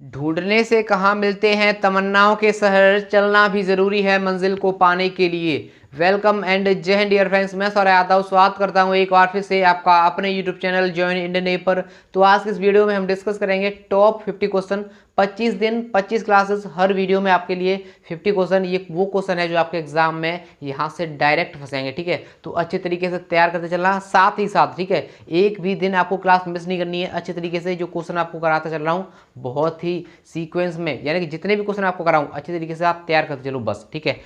ढूंढने से कहाँ मिलते हैं तमन्नाओं के शहर, चलना भी जरूरी है मंजिल को पाने के लिए। वेलकम एंड जय हिंद डियर फ्रेंड्स, मैं सौरभ यादव स्वागत करता हूं एक बार फिर से आपका अपने यूट्यूब चैनल जॉइन इंडियन ए पर। तो आज की इस वीडियो में हम डिस्कस करेंगे टॉप 50 क्वेश्चन। 25 दिन 25 क्लासेस, हर वीडियो में आपके लिए 50 क्वेश्चन। ये वो क्वेश्चन है जो आपके एग्जाम में यहाँ से डायरेक्ट फंसेंगे, ठीक है। तो अच्छे तरीके से तैयार करते चलना, साथ ही साथ ठीक है एक भी दिन आपको क्लास मिस नहीं करनी है। अच्छे तरीके से जो क्वेश्चन आपको कराता चल रहा हूँ बहुत ही सीक्वेंस में, यानी कि जितने भी क्वेश्चन आपको कराऊं अच्छे तरीके से आप तैयार करते चलो बस, ठीक है।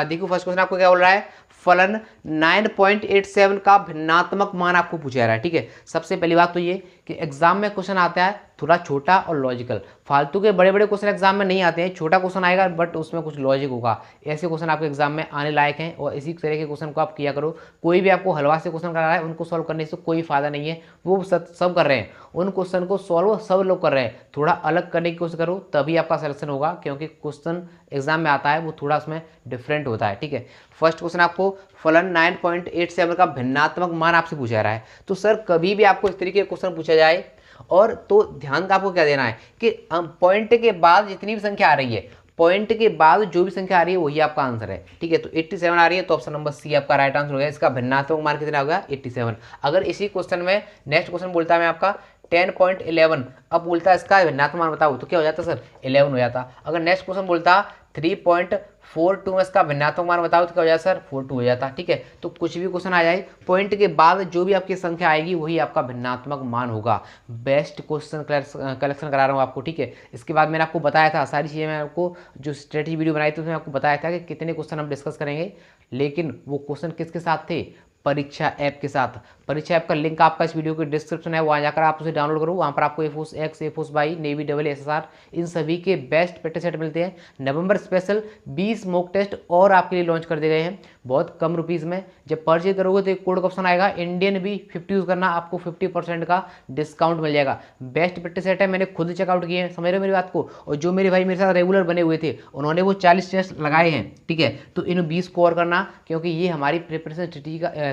देखो फर्स्ट क्वेश्चन आपको क्या बोल रहा है, फलन 9.87 का भिन्नात्मक मान आपको पूछा जा रहा है, ठीक है। सबसे पहली बात तो ये कि एग्जाम में क्वेश्चन आता है थोड़ा छोटा और लॉजिकल। फालतू के बड़े बड़े क्वेश्चन एग्जाम में नहीं आते हैं, छोटा क्वेश्चन आएगा बट उसमें कुछ लॉजिक होगा। ऐसे क्वेश्चन आपके एग्जाम में आने लायक हैं और इसी तरह के क्वेश्चन को आप किया करो। कोई भी आपको हलवा से क्वेश्चन करा रहा है उनको सॉल्व करने से कोई फायदा नहीं है, वो सब कर रहे हैं, उन क्वेश्चन को सॉल्व सब लोग कर रहे हैं। थोड़ा अलग करने की कोशिश करो तभी आपका सिलेक्शन होगा, क्योंकि क्वेश्चन एग्जाम में आता है वो थोड़ा उसमें डिफरेंट होता है, ठीक है। फर्स्ट क्वेश्चन आपको फलन 9.87 का भिन्नात्मक मान आपसे पूछा जा रहा है। तो सर कभी भी आपको इस तरीके का क्वेश्चन पूछा जाए और तो ध्यान का आपको क्या देना है कि पॉइंट के बाद जितनी भी संख्या आ रही है, पॉइंट के बाद जो भी संख्या आ रही है वही आपका आंसर है, ठीक है। तो 87 आ रही है तो ऑप्शन नंबर सी आपका राइट आंसर हो गया। इसका भिन्नात्मक मान कितना होगा 87। अगर इसी क्वेश्चन में नेक्स्ट क्वेश्चन बोलता है मैं आपका 10.11, अब बोलता है इसका भिन्नात्मक मान बताओ तो क्या हो जाता सर 11 हो जाता। अगर नेक्स्ट क्वेश्चन बोलता 3.42 में इसका भिन्नात्मक मान बताओ तो क्या हो जाता सर 42 हो जाता, ठीक है। तो कुछ भी क्वेश्चन आ जाए पॉइंट के बाद जो भी आपकी संख्या आएगी वही आपका भिन्नात्मक मान होगा। बेस्ट क्वेश्चन कलेक्शन करा रहा हूँ आपको, ठीक है। इसके बाद मैंने आपको बताया था सारी चीज़ें, मैं आपको जो स्ट्रेटजी वीडियो बनाई थी उसमें आपको बताया था कि कितने क्वेश्चन हम डिस्कस करेंगे, लेकिन वो क्वेश्चन किसके साथ थे, परीक्षा ऐप के साथ। परीक्षा ऐप का लिंक आपका इस वीडियो के डिस्क्रिप्शन है, वहाँ जाकर आप उसे डाउनलोड करो। वहाँ पर आपको Air Force X, Air Force Y, navy double SSR इन सभी के बेस्ट प्रैक्टिस सेट मिलते हैं। नवंबर स्पेशल 20 मॉक टेस्ट और आपके लिए लॉन्च कर दिए गए हैं बहुत कम रुपीज़ में। जब परचेज करोगे तो एक कोड का ऑप्शन आएगा इंडियन भी 50 यूज़ करना, आपको 50% का डिस्काउंट मिल जाएगा। बेस्ट प्रैक्टिस सेट है, मैंने खुद चेकआउट किए हैं, समझ रहे हो मेरी बात को। और जो मेरे भाई मेरे साथ रेगुलर बने हुए थे उन्होंने वो 40 टेस्ट लगाए हैं, ठीक है। तो इन 20 को और करना, क्योंकि ये हमारी प्रिपरेशन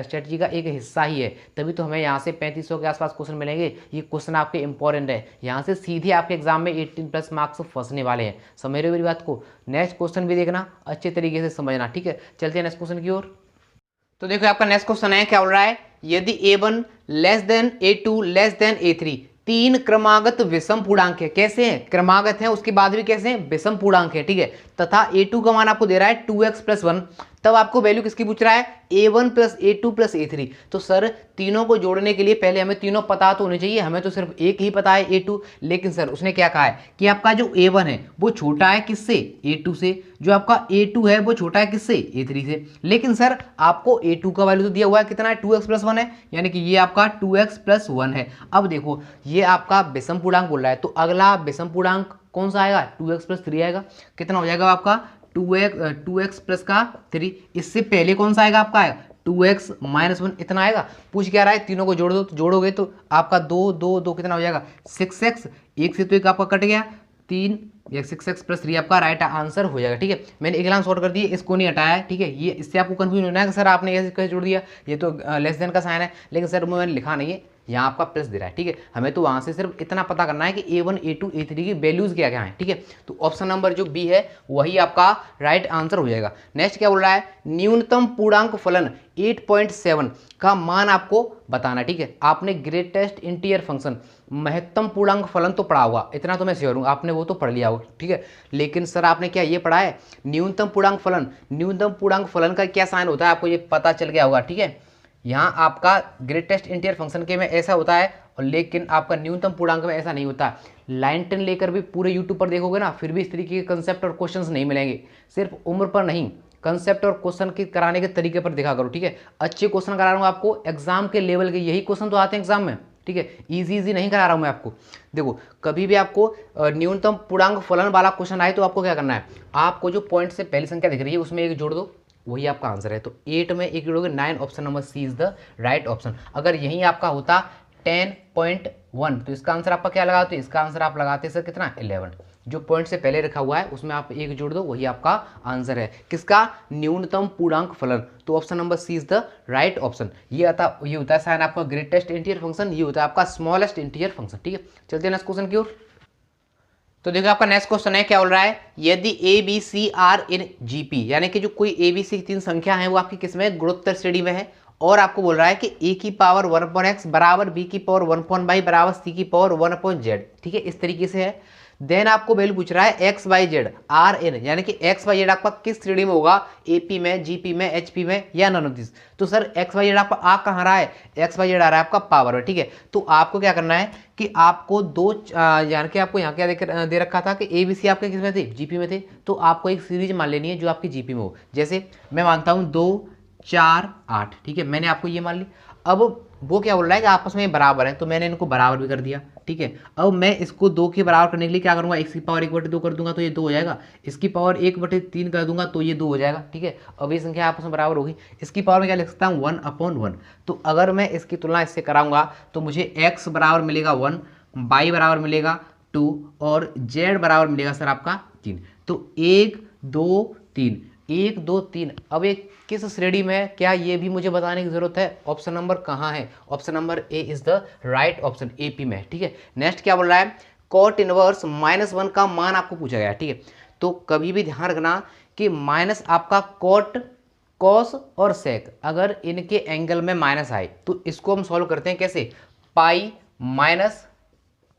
स्ट्रेटजी का एक हिस्सा ही है, तभी तो हमें यहाँ से 3500 के आसपास क्वेश्चन मिलेंगे। ये क्वेश्चन आपके इंपॉर्टेंट है, यहाँ से सीधे आपके एग्जाम में 18+ मार्क्स फंसने वाले हैं, समझ रहे हो मेरी बात को। नेक्स्ट क्वेश्चन भी देखना, अच्छे तरीके से समझना, ठीक है। चलते हैं नेक्स्ट क्वेश्चन की ओर। तो देखो आपका नेक्स्ट क्वेश्चन है, क्या बोल रहा है, यदि a1 less than a2 less than a3 तीन क्रमागत विषम पूर्णांक है। कैसे हैं, क्रमागत हैं उसके बाद भी कैसे हैं, विषम पूर्णांक है, ठीक है। तथा a2 का मान आपको दे रहा है 2x + 1, तब आपको वैल्यू किसकी पूछ रहा है, a1 + a2 + a3। तो सर तीनों को जोड़ने के लिए पहले हमें तीनों पता तो होने चाहिए, हमें तो सिर्फ एक ही पता है a2, लेकिन सर उसने क्या कहा है कि आपका जो a1 है वो छोटा है किससे, a2 से, जो आपका a2 है वो छोटा है किससे, a3 से। लेकिन सर आपको a2 का वैल्यू तो दिया हुआ है कितना है, 2x + 1 है, यानी कि ये आपका 2x + 1 है। अब देखो ये आपका विषम पूर्णांक बोल रहा है, तो अगला विषम पूर्णांक कौन सा आएगा, 2x + 3 आएगा। कितना हो जाएगा आपका 2x + 3। इससे पहले कौन सा आएगा आपका, 2x - 1 इतना आएगा। पूछ क्या रहा है, तीनों को जोड़ दो, तो जोड़ोगे तो आपका 2 2 2 कितना हो जाएगा 6x, एक से तो एक आपका कट गया 3, 6x + 3 आपका राइट आंसर हो जाएगा, ठीक है। मैंने एक लाइन शॉर्ट कर दी, इसको नहीं हटाया है, ठीक है। ये इससे आपको कंफ्यूजन होना है कि सर आपने ऐसे कैसे जोड़ दिया, ये तो लेस देन का साइन है, लेकिन सर मैंने लिखा नहीं है, यहाँ आपका प्लस दे रहा है, ठीक है। हमें तो वहाँ से सिर्फ इतना पता करना है कि a1 a2 a3 की वैल्यूज क्या क्या हैं, ठीक है। तो ऑप्शन नंबर जो बी है वही आपका राइट आंसर हो जाएगा। नेक्स्ट क्या बोल रहा है, न्यूनतम पूर्णांक फलन 8.7 का मान आपको बताना, ठीक है। आपने ग्रेटेस्ट इंटीजर फंक्शन महत्तम पूर्णांक फलन तो पढ़ा होगा, इतना तो मैं श्योर हूँ आपने वो तो पढ़ लिया होगा, ठीक है। लेकिन सर आपने क्या ये पढ़ा है न्यूनतम पूर्णांक फलन, न्यूनतम पूर्णांक फलन का क्या साइन होता है आपको ये पता चल गया होगा, ठीक है। यहाँ आपका ग्रेटेस्ट इंटीजर फंक्शन के में ऐसा होता है, और लेकिन आपका न्यूनतम पूर्णांक में ऐसा नहीं होता। लाइन 10 लेकर भी पूरे यूट्यूब पर देखोगे ना, फिर भी इस तरीके के कंसेप्ट और क्वेश्चंस नहीं मिलेंगे। सिर्फ उम्र पर नहीं, कंसेप्ट और क्वेश्चन के कराने के तरीके पर देखा करो, ठीक है। अच्छे क्वेश्चन करा रहा हूँ आपको, एग्जाम के लेवल के यही क्वेश्चन तो आते हैं एग्जाम में, ठीक है। इजी नहीं करा रहा हूँ मैं आपको। देखो कभी भी आपको न्यूनतम पूर्णांक फलन वाला क्वेश्चन आए तो आपको क्या करना है, आपको जो पॉइंट से पहली संख्या दिख रही है उसमें एक जोड़ दो, वही आपका आंसर है। तो 8 में एक जोड़ोगे 9, option number C is the right option. अगर यही आपका होता 10.1 तो इसका आंसर आपका क्या लगाते, इसका आंसर आप लगाते सर कितना 11। जो पॉइंट से पहले रखा हुआ है उसमें आप एक जोड़ दो, वही आपका आंसर है, किसका, न्यूनतम पूर्णांक फलन। तो option number C is the right option. ये होता है साइन आपका ग्रेटेस्ट इंटीजर फंक्शन, ये होता है आपका स्मॉलेस्ट इंटीजर फंक्शन, ठीक है। चलते हैं नेक्स्ट क्वेश्चन की ओर। तो देखो आपका नेक्स्ट क्वेश्चन है, क्या बोल रहा है, यदि A B C are in GP, यानी कि जो कोई ए बी सी की तीन संख्या है वो आपकी किसमें, गुणोत्तर श्रेणी में है, और आपको बोल रहा है कि ए की पावर 1/x बराबर बी की पावर 1/y बराबर सी की पावर 1/z, ठीक है, इस तरीके से है। देन आपको वैल्यू पूछ रहा है x y z are in, यानी कि एक्स वाई जेड आपका किस श्रेणी में होगा, एपी में, जीपी में, एचपी में, या नन ऑफ दिस। तो सर एक्स वाई जेड आपका आ कहाँ रहा है, एक्स वाई जेड आ रहा है आपका पावर में, ठीक है। तो आपको क्या करना है कि आपको दो यानी कि आपको यहाँ क्या दे रखा था कि ए बी सी आपके किस में थे, जीपी में थे, तो आपको एक सीरीज मान लेनी है जो आपकी जीपी में हो। जैसे मैं मानता हूँ 2 4 8, ठीक है, मैंने आपको ये मान ली। अब वो क्या बोल रहा है कि आपस में बराबर है, तो मैंने इनको बराबर भी कर दिया, ठीक है। अब मैं इसको 2 के बराबर करने के लिए क्या करूंगा, x की पावर 1/2 कर दूंगा तो ये 2 हो जाएगा, इसकी पावर 1/3 कर दूंगा तो ये 2 हो जाएगा, ठीक है। अब ये संख्या आपस में बराबर होगी। इसकी पावर में क्या लिख सकता हूँ, 1/1। तो अगर मैं इसकी तुलना इससे कराऊंगा तो मुझे x बराबर मिलेगा 1, y बराबर मिलेगा 2 और z बराबर मिलेगा सर आपका 3। तो 1 2 3 1 2 3। अब एक किस श्रेणी में है, क्या ये भी मुझे बताने की जरूरत है, ऑप्शन नंबर कहाँ है, option number A is the right option, AP में, ठीक है। नेक्स्ट क्या बोल रहा है, कॉट इनवर्स -1 का मान आपको पूछा गया, ठीक है। तो कभी भी ध्यान रखना कि माइनस आपका कॉट, कॉस और सेक, अगर इनके एंगल में माइनस आए तो इसको हम सॉल्व करते हैं कैसे, पाई माइनस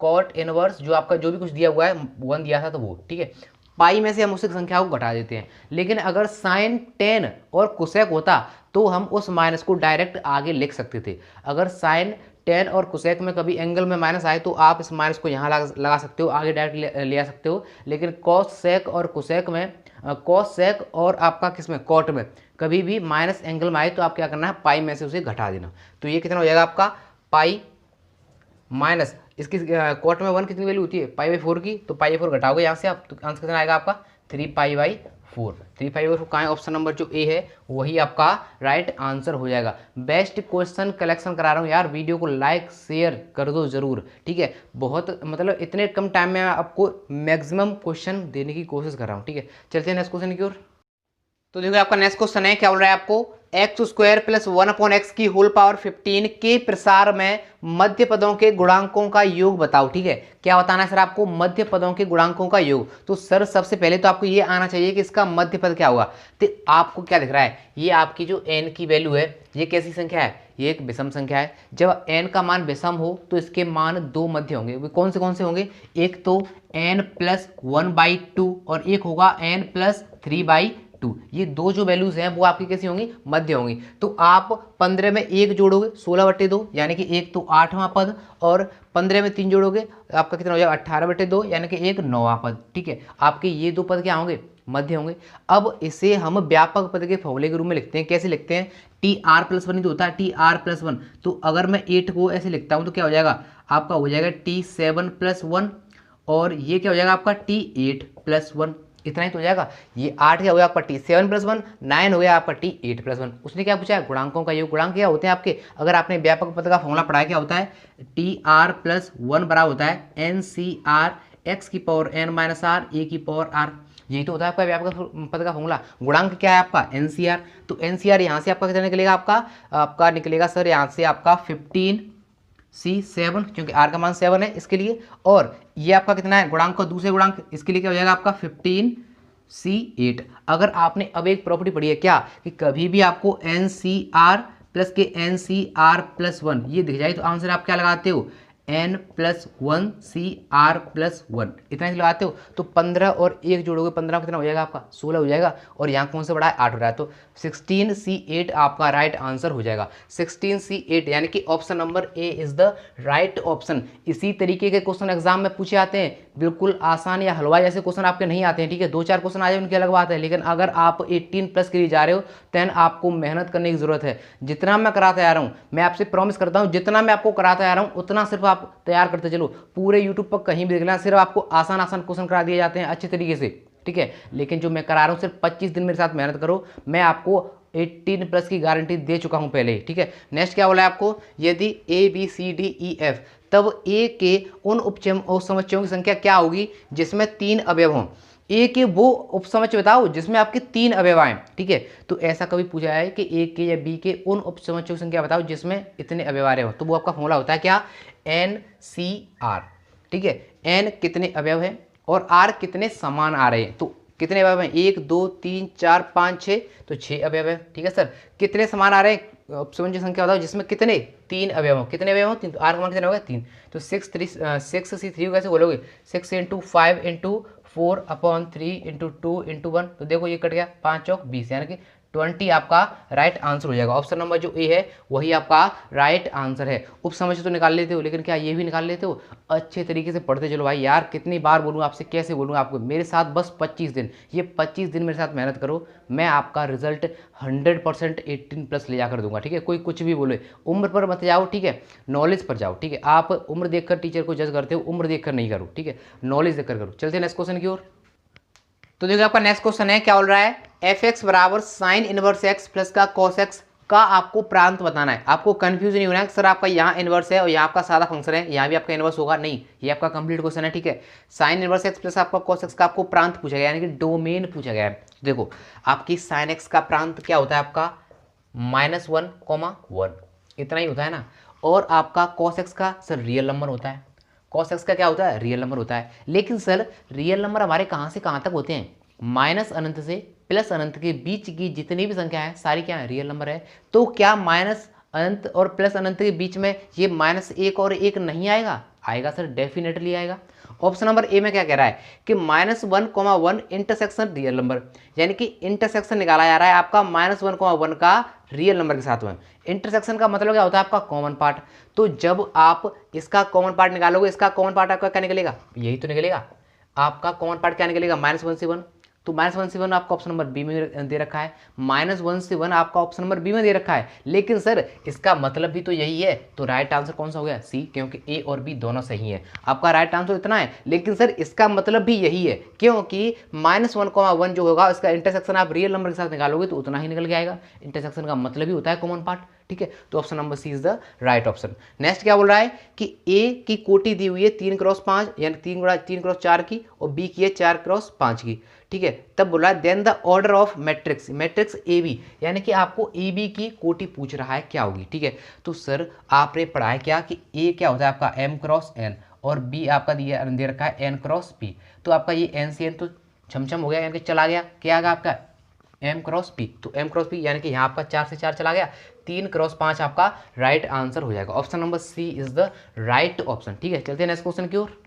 कॉट इनवर्स, जो आपका जो भी कुछ दिया हुआ है 1 दिया था तो वो, ठीक है, पाई में से हम उस संख्या को घटा देते हैं। लेकिन अगर साइन 10 और कोसेक होता तो हम उस माइनस को डायरेक्ट आगे लिख सकते थे। अगर साइन 10 और कोसेक में कभी एंगल में माइनस आए तो आप इस माइनस को यहाँ लगा सकते हो, आगे डायरेक्ट ले आ सकते हो। लेकिन कॉस सेक और कोसेक में, कॉस सेक और आपका किसमें, कॉट में कभी भी माइनस एंगल में आए तो आप क्या करना है, पाई में से उसे घटा देना। तो ये कितना हो जाएगा आपका, पाई माइनस इसकी कॉट में 1 कितनी वैल्यू होती है, पाई/4 की, तो पाई/4 घटाओगे यहाँ से आप, तो आंसर कितना आएगा आपका 3π/4। 3π/4 कहाँ है, ऑप्शन नंबर जो ए है वही आपका राइट आंसर हो जाएगा। बेस्ट क्वेश्चन कलेक्शन करा रहा हूँ यार, वीडियो को लाइक शेयर कर दो जरूर, ठीक है। बहुत मतलब इतने कम टाइम में आपको मैक्सिमम क्वेश्चन देने की कोशिश कर रहा हूँ, ठीक है। चलते हैं नेक्स्ट क्वेश्चन की ओर। तो देखो आपका नेक्स्ट क्वेश्चन है, क्या बोल रहा है आपको, x² + 1/x की होल पावर 15 के प्रसार में मध्य पदों के गुणांकों का योग बताओ, ठीक है। क्या बताना है सर आपको, मध्य पदों के गुणांकों का योग। तो सर सबसे पहले तो आपको ये आना चाहिए कि इसका मध्य पद क्या होगा। तो आपको क्या दिख रहा है, ये आपकी जो n की वैल्यू है ये कैसी संख्या है, ये एक विषम संख्या है। जब n का मान विषम हो तो इसके मान 2 मध्य होंगे। वे कौन से होंगे, एक तो n + 1/2 और एक होगा n + 3/2। ये दो जो वैल्यूज हैं वो आपकी कैसी होंगी, मध्य होंगी। तो आप 15 में 1 जोड़ोगे 16/2, यानी कि 1 तो 8वां पद, और 15 में 3 जोड़ोगे आपका कितना हो जाएगा 18/2, यानी कि 1 9वां पद, ठीक है। आपके ये दो पद क्या होंगे, मध्य होंगे। अब इसे हम व्यापक पद के फॉर्मूले के रूप में लिखते हैं, कैसे लिखते हैं, TR+1 ही तो होता है, TR+1। तो अगर मैं 8 को ऐसे लिखता हूँ तो क्या हो जाएगा, आपका हो जाएगा T7+1, और ये क्या हो जाएगा आपका T8+1। इतना ही तो हो जाएगा। ये 8 क्या हो गया आपका T7+1, 9 हो गया आपका T8+1। उसने क्या पूछा है, गुणांकों का योग। गुणांक क्या होते हैं आपके, अगर आपने व्यापक पद का फॉर्मूला पढ़ा है क्या होता है, TR+1 बराबर होता है NCR x की पावर n - r a की पावर r। यही तो होता है आपका व्यापक पद का फॉर्मूला। गुणांक क्या है आपका NCR। तो NCR यहाँ से आपका कितना निकलेगा, आपका निकलेगा सर यहाँ से आपका 15C7, क्योंकि r का मान 7 है इसके लिए। और ये आपका कितना है, गुणांक का दूसरे गुणांक, इसके लिए क्या हो जाएगा आपका 15C8। अगर आपने अब एक प्रॉपर्टी पढ़ी है क्या, कि कभी भी आपको NCR प्लस के NCR+1 ये दिख जाए तो आंसर आप क्या लगाते हो, n+1CR+1, इतना ही लगाते हो। तो 15 और 1 जोड़ोगे 15 कितना हो जाएगा आपका 16 हो जाएगा, और यहाँ कौन से बड़ा है 8 हो रहा है, तो 16C8 आपका राइट आंसर हो जाएगा। 16C8 यानी कि option number A is the right option. इसी तरीके के क्वेश्चन एग्जाम में पूछे आते हैं, बिल्कुल आसान या हलवा जैसे क्वेश्चन आपके नहीं आते हैं, ठीक है। 2-4 क्वेश्चन आ जाए उनकी अलग बात है, लेकिन अगर आप 18+ के लिए जा रहे हो देन आपको मेहनत करने की जरूरत है। जितना मैं कराता आ रहा हूँ, मैं आपसे प्रॉमिस करता हूँ, जितना मैं आपको कराता आ रहा हूँ उतना सिर्फ आप तैयार करते चलो। पूरे यूट्यूब पर कहीं भी देख लेना, सिर्फ आपको आसान क्वेश्चन करा दिए जाते हैं अच्छे तरीके से, ठीक है। लेकिन जो मैं करा रहा हूँ सिर्फ 25 दिन मेरे साथ मेहनत करो, मैं आपको 18+ की गारंटी दे चुका हूं पहले ही, ठीक है। नेक्स्ट क्या बोला है आपको, यदि ABCDEF तब ए के उन उपसमुच्चयों की संख्या क्या होगी जिसमें 3 अवयव हों। ए के वो उपसमुच्चय बताओ जिसमें आपके 3 अवयव आए, ठीक है। तो ऐसा कभी पूछा है कि ए के या बी के उन उपसमुच्चयों की संख्या बताओ जिसमें इतने अवयव आ रहे हो, तो वो आपका फॉर्मूला होता है क्या, NCR, ठीक है। n कितने अवयव है, और आर कितने समान आ रहे हैं। तो कितने अवयव हैं, 1 2 3 4 5 6, तो 6 अवयव है। ठीक है सर, कितने समान आ रहे हैं, समुच्चय संख्या बताओ जिसमें कितने 3 अवयव हो। कितने अवयव हो 3, तो आर का मान कितना होगा 3। तो 6 3 कैसे बोलोगे, 6 × 5 × 4/3 × 2 × 1, तो देखो ये कट गया, 5 चौक 20, यानी कि 20 आपका राइट आंसर हो जाएगा। ऑप्शन नंबर जो ए है वही आपका राइट आंसर है। उप समस्या तो निकाल लेते हो, लेकिन क्या ये भी निकाल लेते हो, अच्छे तरीके से पढ़ते चलो भाई। यार कितनी बार बोलूँ आपसे, कैसे बोलूँ आपको, मेरे साथ बस 25 दिन, ये 25 दिन मेरे साथ मेहनत करो, मैं आपका रिजल्ट 100% 18+ ले जाकर दूंगा। ठीक है, कोई कुछ भी बोले, उम्र पर मत जाओ, ठीक है, नॉलेज पर जाओ। ठीक है, आप उम्र देखकर टीचर को जज करते हो, उम्र देखकर नहीं करो। ठीक है, नॉलेज देखकर करो। चलते हैं नेक्स्ट क्वेश्चन की ओर। तो देखिए आपका नेक्स्ट क्वेश्चन है, क्या बोल रहा है, f(x) बराबर साइन इनवर्स x प्लस का cos x का आपको प्रांत बताना है। आपको कंफ्यूज नहीं होना है सर आपका यहाँ इनवर्स है और यहाँ आपका सादा फंक्शन है, यहाँ भी आपका इनवर्स होगा, नहीं, ये आपका कंप्लीट क्वेश्चन है। ठीक है, साइन इनवर्स x प्लस आपका cos x का आपको प्रांत पूछा गया, यानी कि डोमेन पूछा गया है। देखो आपकी साइन x का प्रांत क्या होता है, आपका -1, 1, इतना ही होता है ना। और आपका cos x का सर रियल नंबर होता है, cos x का क्या होता है, रियल नंबर होता है। लेकिन सर रियल नंबर हमारे कहाँ से कहाँ तक होते हैं, माइनस अनंत से प्लस अनंत के बीच की जितनी भी संख्या है सारी क्या है, रियल नंबर है। तो क्या माइनस अनंत और प्लस अनंत के बीच में ये -1 और 1 नहीं आएगा, आएगा सर, डेफिनेटली आएगा। ऑप्शन नंबर ए में क्या कह रहा है कि -1, 1 इंटरसेक्शन रियल नंबर, यानी कि इंटरसेक्शन निकाला जा रहा है आपका -1, 1 का रियल नंबर के साथ में। इंटरसेक्शन का मतलब क्या होता है, आपका कॉमन पार्ट। तो जब आप इसका कॉमन पार्ट निकालोगे, इसका कॉमन पार्ट आपका क्या निकलेगा, यही तो निकलेगा। आपका कॉमन पार्ट क्या निकलेगा, -1 से 1, तो -1 से 1 आपका ऑप्शन नंबर बी में दे रखा है, -1 से 1 आपका ऑप्शन नंबर बी में दे रखा है। लेकिन सर इसका मतलब भी तो यही है, तो राइट आंसर कौन सा हो गया, सी, क्योंकि ए और बी दोनों सही है। आपका राइट आंसर इतना है, लेकिन सर इसका मतलब भी यही है, क्योंकि -1, 1 जो होगा इसका इंटरसेक्शन आप रियल नंबर के साथ निकालोगे तो उतना ही निकल के आएगा। इंटरसेक्शन का मतलब ही होता है कॉमन पार्ट। ठीक है, तो option number C is the right option. Next क्या बोल रहा है कि ए की कोटि दी हुई है 3x5, यानी 3x4 की, और बी की है 4x5 की। ठीक है, तब बोला then the order of matrix, matrix A B, यानी कि आपको ए बी की कोटि पूछ रहा है क्या होगी। ठीक है, तो सर आपने पढ़ा है क्या कि ए क्या होता है आपका m×n और बी आपका दे रखा है n×p। तो आपका ये n से n तो छमछम हो गया, यानी कि चला गया, क्या आ गया आपका m×p, तो m×p यानी कि यहाँ आपका 4 से 4 चला गया, 3x5 आपका राइट आंसर हो जाएगा। Option number C is the right option. ठीक है, चलते हैं नेक्स्ट क्वेश्चन की ओर।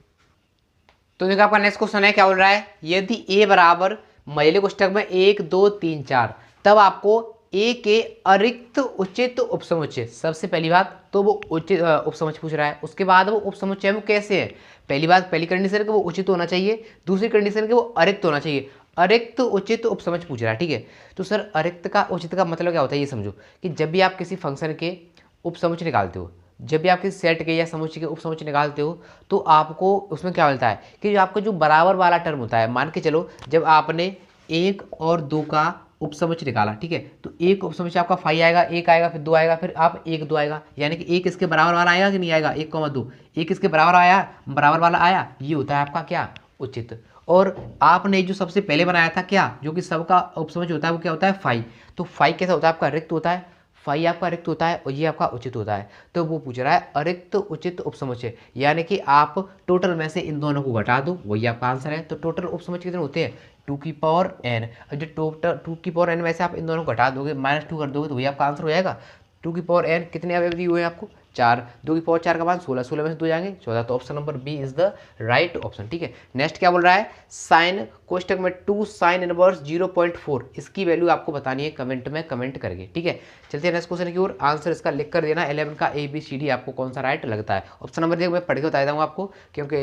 तो देखो आपका नेक्स्ट क्वेश्चन है, क्या बोल रहा है, यदि a बराबर महिला कोष्ठक में 1 2 3 4, तब आपको a के अरिक्त उचित उपसमुच्चय, सबसे पहली बात तो वो उचित उपसमुच्चय पूछ रहा है, उसके बाद वो उपसमुच्चय वो कैसे है। पहली बात, पहली कंडीशन है कि वो उचित होना चाहिए, दूसरी कंडीशन है कि वो अरिक्त होना चाहिए। अरिक्त उचित उपसमुच्चय पूछ रहा है। ठीक है, तो सर अरिक्त का उचित का मतलब क्या होता है, ये समझो कि जब भी आप किसी फंक्शन के उपसमुच्चय निकालते हो, जब भी आप किसी सेट के या समुच्चय के उपसमुच्चय निकालते हो, तो आपको उसमें क्या मिलता है कि जो आपका जो बराबर वाला टर्म होता है, मान के चलो जब आपने 1 और 2 का उपसमुच्चय निकाला, ठीक है, तो एक उपसमुच्चय आपका 5 आएगा, 1 आएगा, फिर 2 आएगा, फिर आप 1 2 आएगा, यानी कि 1 इसके बराबर वाला आएगा कि नहीं आएगा, 1,2, 1 इसके बराबर आया, बराबर वाला आया, ये होता है आपका क्या, उचित। और आपने जो सबसे पहले बनाया था क्या, जो कि सबका उपसमुच्चय होता है, वो क्या होता है 5, तो 5 कैसा होता है आपका रिक्त होता है, 5 आपका रिक्त होता है और ये आपका उचित होता है। तो वो पूछ रहा है अरिक्त उचित उपसमुच्चय, यानी कि आप टोटल में से इन दोनों को घटा दो, वही आपका आंसर है। तो टोटल उपसमुच्चय कितने होते हैं, 2n, और जो टोटल 2n में से आप इन दोनों को घटा दोगे, -2 कर दोगे, तो वही आपका आंसर हो जाएगा। 2n कितने अवयव दिए हुए हैं आपको, 4, 2 का पावर 16, 16 में से 2 जाएंगे 14, तो option number B is the right option. ठीक है, नेक्स्ट क्या बोल रहा है, साइन कोष्टक में 2 साइन इनवर्स 0.4, इसकी वैल्यू आपको बतानी है कमेंट में कमेंट करके। ठीक है, चलते हैं नेक्स्ट क्वेश्चन की ओर, आंसर इसका लिख कर देना, 11 का ABCD आपको कौन सा राइट लगता है। ऑप्शन नंबर देखो मैं पढ़ के बता देता हूँ आपको, क्योंकि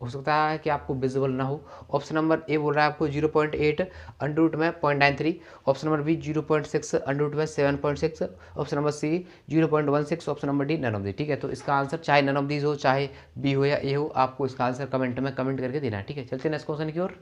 हो सकता है कि आपको विजिबल ना हो। ऑप्शन नंबर ए बोल रहा है आपको 0.8 अंडर रूट में 0.93, option number B 0.6 under root में 7.6, option number C 0.16, option number D none of the. ठीक है, तो इसका आंसर चाहे नन ऑफ दीज हो, चाहे बी हो या ए हो, आपको इसका आंसर कमेंट में कमेंट करके देना है। ठीक है, चलते हैं नेक्स्ट क्वेश्चन की ओर।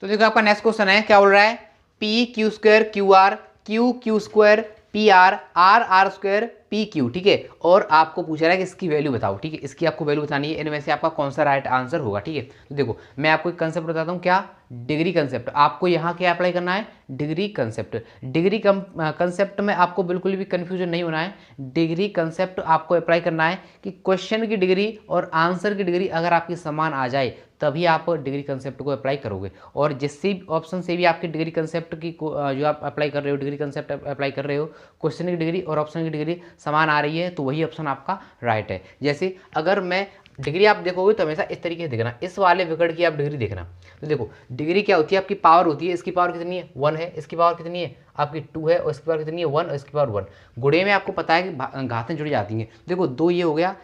तो देखो आपका नेक्स्ट क्वेश्चन है, क्या बोल रहा है, PQ² QR, QQ² PR, RR² P Q, ठीक है, और आपको पूछ रहा है कि इसकी वैल्यू बताओ, ठीक है, इसकी आपको वैल्यू बतानी है, इनमें से आपका कौन सा राइट आंसर होगा, ठीक है। तो देखो मैं आपको एक कंसेप्ट बताता हूँ, क्या, डिग्री कंसेप्ट। आपको यहाँ क्या अप्लाई करना है, डिग्री कंसेप्ट। डिग्री कंसेप्ट में आपको बिल्कुल भी कंफ्यूजन नहीं होना है। डिग्री कंसेप्ट आपको अप्लाई करना है कि क्वेश्चन की डिग्री और आंसर की डिग्री अगर आपकी समान आ जाए तभी आप डिग्री कंसेप्ट को अप्लाई करोगे। और जिस ऑप्शन से भी आपकी डिग्री कंसेप्ट की जो आप अप्लाई कर रहे हो, डिग्री कंसेप्ट अप्लाई कर रहे हो, क्वेश्चन की डिग्री और ऑप्शन की डिग्री समान आ रही है तो वही ऑप्शन आपका राइट है। जैसे अगर मैं डिग्री आप देखोगे तो हमेशा इस तरीके से देखना, इस वाले विकेट की आप डिग्री देखना। तो देखो डिग्री क्या होती है, आपकी पावर होती है, इसकी पावर कितनी है 1 है, इसकी पावर कितनी है आपकी 2 है, और इसकी पावर कितनी है 1, और इसकी पावर 1। गुणे में आपको पता है कि घातें जुड़ जाती हैं। देखो 2 ये हो गया,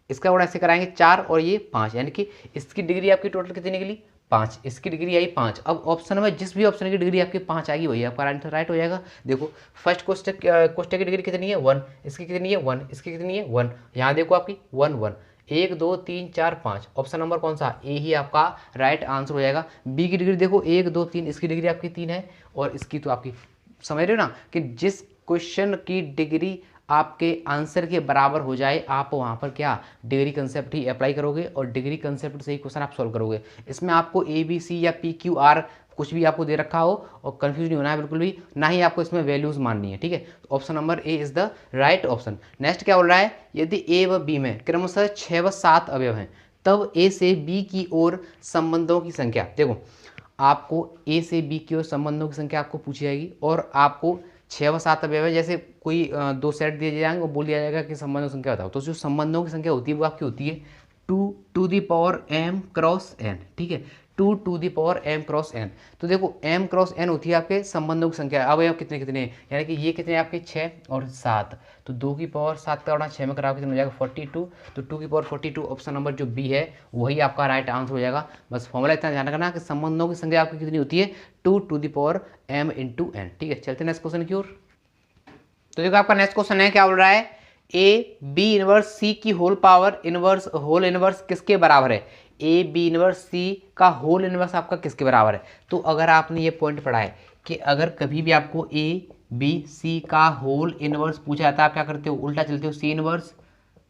इसका गुणा ऐसे कराएंगे 4 और ये 5, यानी कि इसकी डिग्री आपकी टोटल कितनी निकली 5, इसकी डिग्री आई 5। अब ऑप्शन में जिस भी ऑप्शन की डिग्री आपकी 5 आएगी वही आपका आंसर राइट हो जाएगा। देखो फर्स्ट कोष्टक की डिग्री कितनी है 1, इसकी कितनी है 1, इसकी कितनी है 1, यहाँ देखो आपकी 1 1, 1 2 3 4 5, ऑप्शन नंबर कौन सा, ए ही आपका राइट आंसर हो जाएगा। बी की डिग्री देखो 1 2 3, इसकी डिग्री आपकी 3 है, और इसकी तो आपकी, समझ रहे हो ना कि जिस क्वेश्चन की डिग्री आपके आंसर के बराबर हो जाए आप वहाँ पर क्या डिग्री कंसेप्ट ही अप्लाई करोगे, और डिग्री कंसेप्ट से ही क्वेश्चन आप सॉल्व करोगे। इसमें आपको ए बी सी या पी क्यू आर कुछ भी आपको दे रखा हो और कंफ्यूज नहीं होना है बिल्कुल भी, ना ही आपको इसमें वैल्यूज माननी है, ठीक है। तो option number A is the right option. Next क्या बोल रहा है, यदि ए व बी में क्रमशः 6 व 7 अवयव हैं तब ए से बी की ओर संबंधों की संख्या। देखो आपको ए से बी की ओर संबंधों की संख्या आपको पूछी जाएगी, और आपको 6 व 7 अवयव है, जैसे कोई 2 सेट दिए जाएंगे, वो बोल दिया जाएगा कि संबंधों की संख्या बताओ। तो जो संबंधों की संख्या होती है वो आपकी होती है 2 to the power m cross n, ठीक है, 2 to the power m cross n। तो देखो m क्रॉस n होती है आपके संबंधों की संख्या। अब यहाँ कितने कितने हैं, यानी कि ये कितने आपके 6 और 7, तो 2 की पावर 7 का गुणा 6 में करा कितने हो जाएगा 42, तो 2 की पावर 42, ऑप्शन नंबर जो बी है वही आपका राइट आंसर हो जाएगा। बस फॉर्मूला इतना ध्यान रखना कि संबंधों की संख्या आपकी कितनी होती है 2 to the power m into n, ठीक है। चलते हैं नेक्स्ट क्वेश्चन की ओर। तो देखो आपका नेक्स्ट क्वेश्चन है, क्या बोल रहा है, ए बी इनवर्स सी की whole power inverse whole inverse किसके बराबर है। ए बी इनवर्स सी का होल इनवर्स आपका किसके बराबर है। तो अगर आपने ये पॉइंट पढ़ा है कि अगर कभी भी आपको ए बी सी का होल इनवर्स पूछा जाता है, आप क्या करते हो, उल्टा चलते हो, C inverse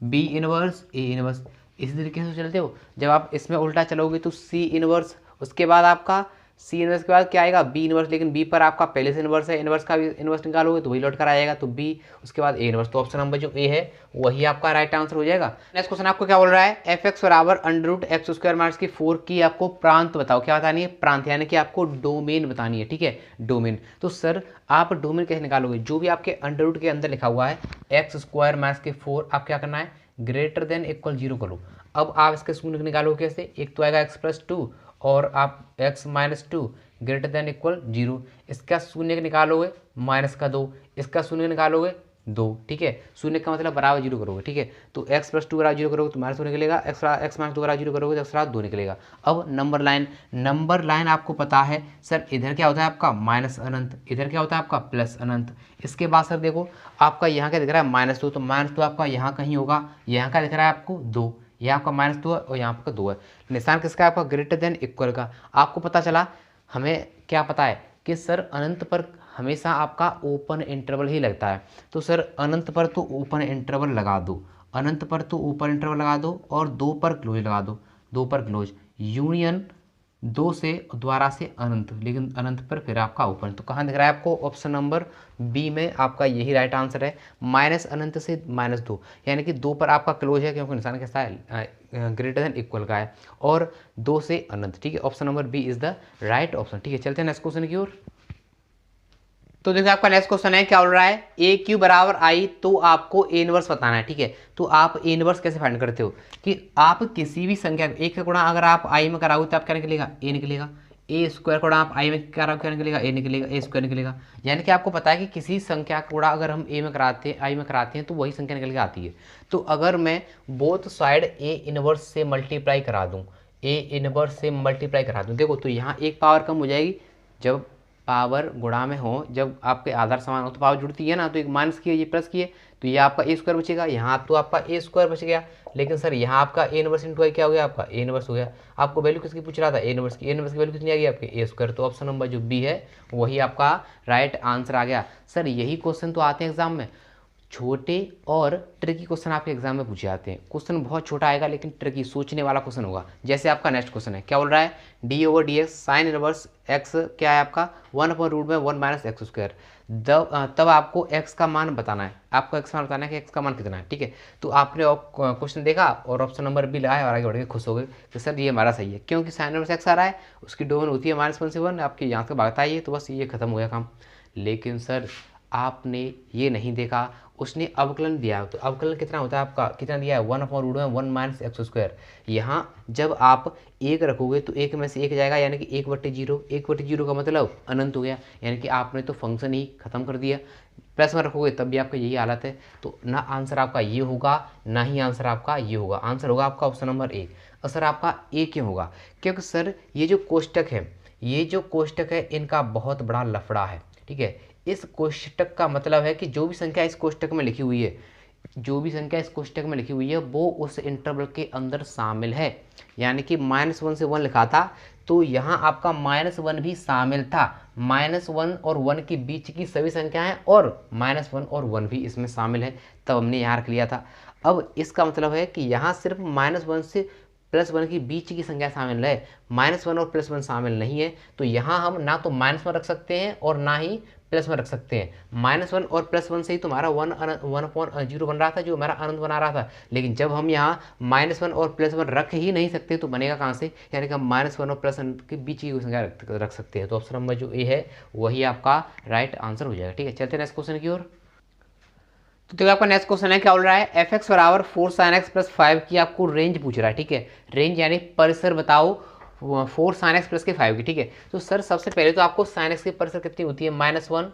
B inverse A inverse, इसी तरीके से चलते हो। जब आप इसमें उल्टा चलोगे तो सी इनवर्स, उसके बाद आपका सी इनवर्स के बाद क्या आएगा बी इनवर्स, लेकिन बी पर आपका पहले से इनवर्स है, इनवर्स का भी इनवर्स निकालोगे तो वही लौट कर आएगा, तो बी उसके बाद ए इनवर्स, तो ऑप्शन नंबर जो ए है वही आपका राइट आंसर हो जाएगा। नेक्स्ट क्वेश्चन आपको क्या बोल रहा है, एफ एक्स बराबर under root x square minus की 4 की आपको प्रांत बताओ। क्या बतानी है, प्रांत, यानी कि आपको डोमेन बतानी है, ठीक है, डोमेन। तो सर आप डोमेन कैसे निकालोगे, जो भी आपके अंडर रूट के अंदर लिखा हुआ है एक्स स्क्वायर माइनस के 4, आप क्या करना है ग्रेटर देन इक्वल 0 करो। अब आप इसके शून्य निकालो कैसे, एक तो आएगा एक्स प्लस 2 और आप x minus 2 greater than equal 0, इसका शून्य निकालोगे माइनस का 2, इसका शून्य निकालोगे 2, ठीक है, शून्य का मतलब बराबर 0 करोगे, ठीक है। तो x प्लस 2 बराबर 0 करोगे तो माइनस 2 निकलेगा, एक्स माइनस 2 बराबर 0 करोगे तो एक्स बराबर 2 निकलेगा। अब नंबर लाइन आपको पता है सर, इधर क्या होता है आपका माइनस अनंत, इधर क्या होता है आपका प्लस अनंत। इसके बाद सर देखो आपका यहाँ क्या दिख रहा है -2, तो -2 आपका यहाँ कहीं होगा, यहाँ का दिख रहा है आपको 2, यहाँ आपका -2 है और यहाँ आपका 2 है, निशान किसका आपका ग्रेटर देन इक्वल का। आपको पता चला, हमें क्या पता है कि सर अनंत पर हमेशा आपका ओपन इंटरवल ही लगता है, तो सर अनंत पर तो ओपन इंटरवल लगा दो, अनंत पर तो ओपन इंटरवल लगा दो, और 2 पर क्लोज लगा दो, 2 पर क्लोज, यूनियन 2 से द्वारा से अनंत, लेकिन अनंत पर फिर आपका ओपन, तो कहाँ दिख रहा है आपको ऑप्शन नंबर बी में आपका यही राइट आंसर है, माइनस अनंत से -2, यानी कि 2 पर आपका क्लोज है क्योंकि निशान कैसा है ग्रेटर देन इक्वल का है, और 2 से अनंत, ठीक है, option number B is the right option, ठीक है। चलते हैं नेक्स्ट क्वेश्चन की ओर। तो देखिए आपका नेक्स्ट क्वेश्चन है, क्या बोल रहा है, ए क्यू बराबर आई, तो आपको ए इनवर्स बताना है, ठीक है। तो आप ए इनवर्स कैसे फाइंड करते हो कि आप किसी भी संख्या एक का गुणा अगर आप आई में कराओगे तो आप क्या निकलेगा ए निकलेगा, ए स्क्वायर गुणा आप आई में कराओगे क्या निकलेगा ए निकलेगा, ए स्क्वायर निकलेगा। यानी कि आपको पता है कि किसी संख्या का गुणा अगर हम ए में कराते हैं आई में कराते हैं तो वही संख्या निकल के आती है। तो अगर मैं बोथ साइड ए इनवर्स से मल्टीप्लाई करा दूँ, ए इनवर्स से मल्टीप्लाई करा दूँ, देखो तो यहाँ एक पावर कम हो जाएगी, जब पावर गुणा में हो, जब आपके आधार समान हो तो पावर जुड़ती है ना, तो एक माइनस की है ये प्लस की है, तो ये आपका ए स्क्वायर बचेगा, यहाँ तो आपका ए स्क्वायर बच गया, लेकिन सर यहाँ आपका ए इनवर्स इंटू आई क्या हो गया आपका ए इनवर्स हो गया। आपको वैल्यू किसकी पूछ रहा था ए इनवर्स की, ए इनवर्स की वैल्यू कितनी आ गई आपके ए स्क्वायर, तो ऑप्शन नंबर जो बी है वही आपका राइट आंसर आ गया। सर यही क्वेश्चन तो आते हैं एग्जाम में, छोटे और ट्रिकी क्वेश्चन आपके एग्जाम में पूछे जाते हैं। क्वेश्चन बहुत छोटा आएगा लेकिन ट्रिकी, सोचने वाला क्वेश्चन होगा। जैसे आपका नेक्स्ट क्वेश्चन है, क्या बोल रहा है, d/dx साइन इनवर्स x क्या है आपका 1/√1 - तब आपको x का मान बताना है। आपको x मान बताना है कि x का मान कितना है। ठीक है, तो आपने क्वेश्चन देखा और ऑप्शन नंबर बी लगाया और आगे बढ़ के खुश हो गए कि सर ये हमारा सही है, क्योंकि साइन इनवर्स x आ रहा है, उसकी डोमेन होती है -1 से 1, आपकी यहाँ से भागता है ये, तो बस ये खत्म हो गया काम। लेकिन सर आपने ये नहीं देखा, उसने अवकलन दिया, तो अवकलन कितना होता है आपका, कितना दिया है 1/√1 - x²। यहाँ जब आप एक रखोगे तो एक में से एक जाएगा, यानी कि 1/0। 1/0 का मतलब अनंत हो गया, यानी कि आपने तो फंक्शन ही खत्म कर दिया। प्लस में रखोगे तब भी आपका यही हालत है, तो ना आंसर आपका ये होगा ना ही आंसर आपका ये होगा। आंसर होगा आपका ऑप्शन नंबर ए। और सर आपका ए क्यों होगा, क्योंकि सर ये जो कोष्टक है इनका बहुत बड़ा लफड़ा है। ठीक है, इस कोष्टक का मतलब है कि जो भी संख्या इस कोष्टक में लिखी हुई है वो उस इंटरवल के अंदर शामिल है। यानी कि -1 से 1 लिखा था तो यहाँ आपका -1 भी शामिल था। -1 और 1 के बीच की सभी संख्याएं और -1 और 1 भी इसमें शामिल है, तब हमने यहाँ रख लिया था। अब इसका मतलब है कि यहाँ सिर्फ -1 से +1 के बीच की संख्या शामिल है, -1 और +1 शामिल नहीं है। तो यहाँ हम ना तो -1 रख सकते हैं और ना ही +1 रख सकते हैं। -1 और +1 से ही तुम्हारा 1/0 बन रहा था, जो हमारा अनंत बना रहा था। लेकिन जब हम यहाँ -1 और +1 रख ही नहीं सकते तो बनेगा कहाँ से, यानी कि हम -1 और +1 के बीच की संख्या रख सकते हैं। तो ऑप्शन नंबर जो ए है वही आपका राइट आंसर हो जाएगा। ठीक है, चलते हैं नेक्स्ट क्वेश्चन की ओर। तो देखो आपका नेक्स्ट क्वेश्चन है, क्या बोल रहा है, f(x) = 4 sin x + 5 की आपको रेंज पूछ रहा है। ठीक है, रेंज यानी परिसर बताओ 4 sin x + 5 की। ठीक है, तो सर सबसे पहले तो आपको sin x की परिसर कितनी होती है, -1,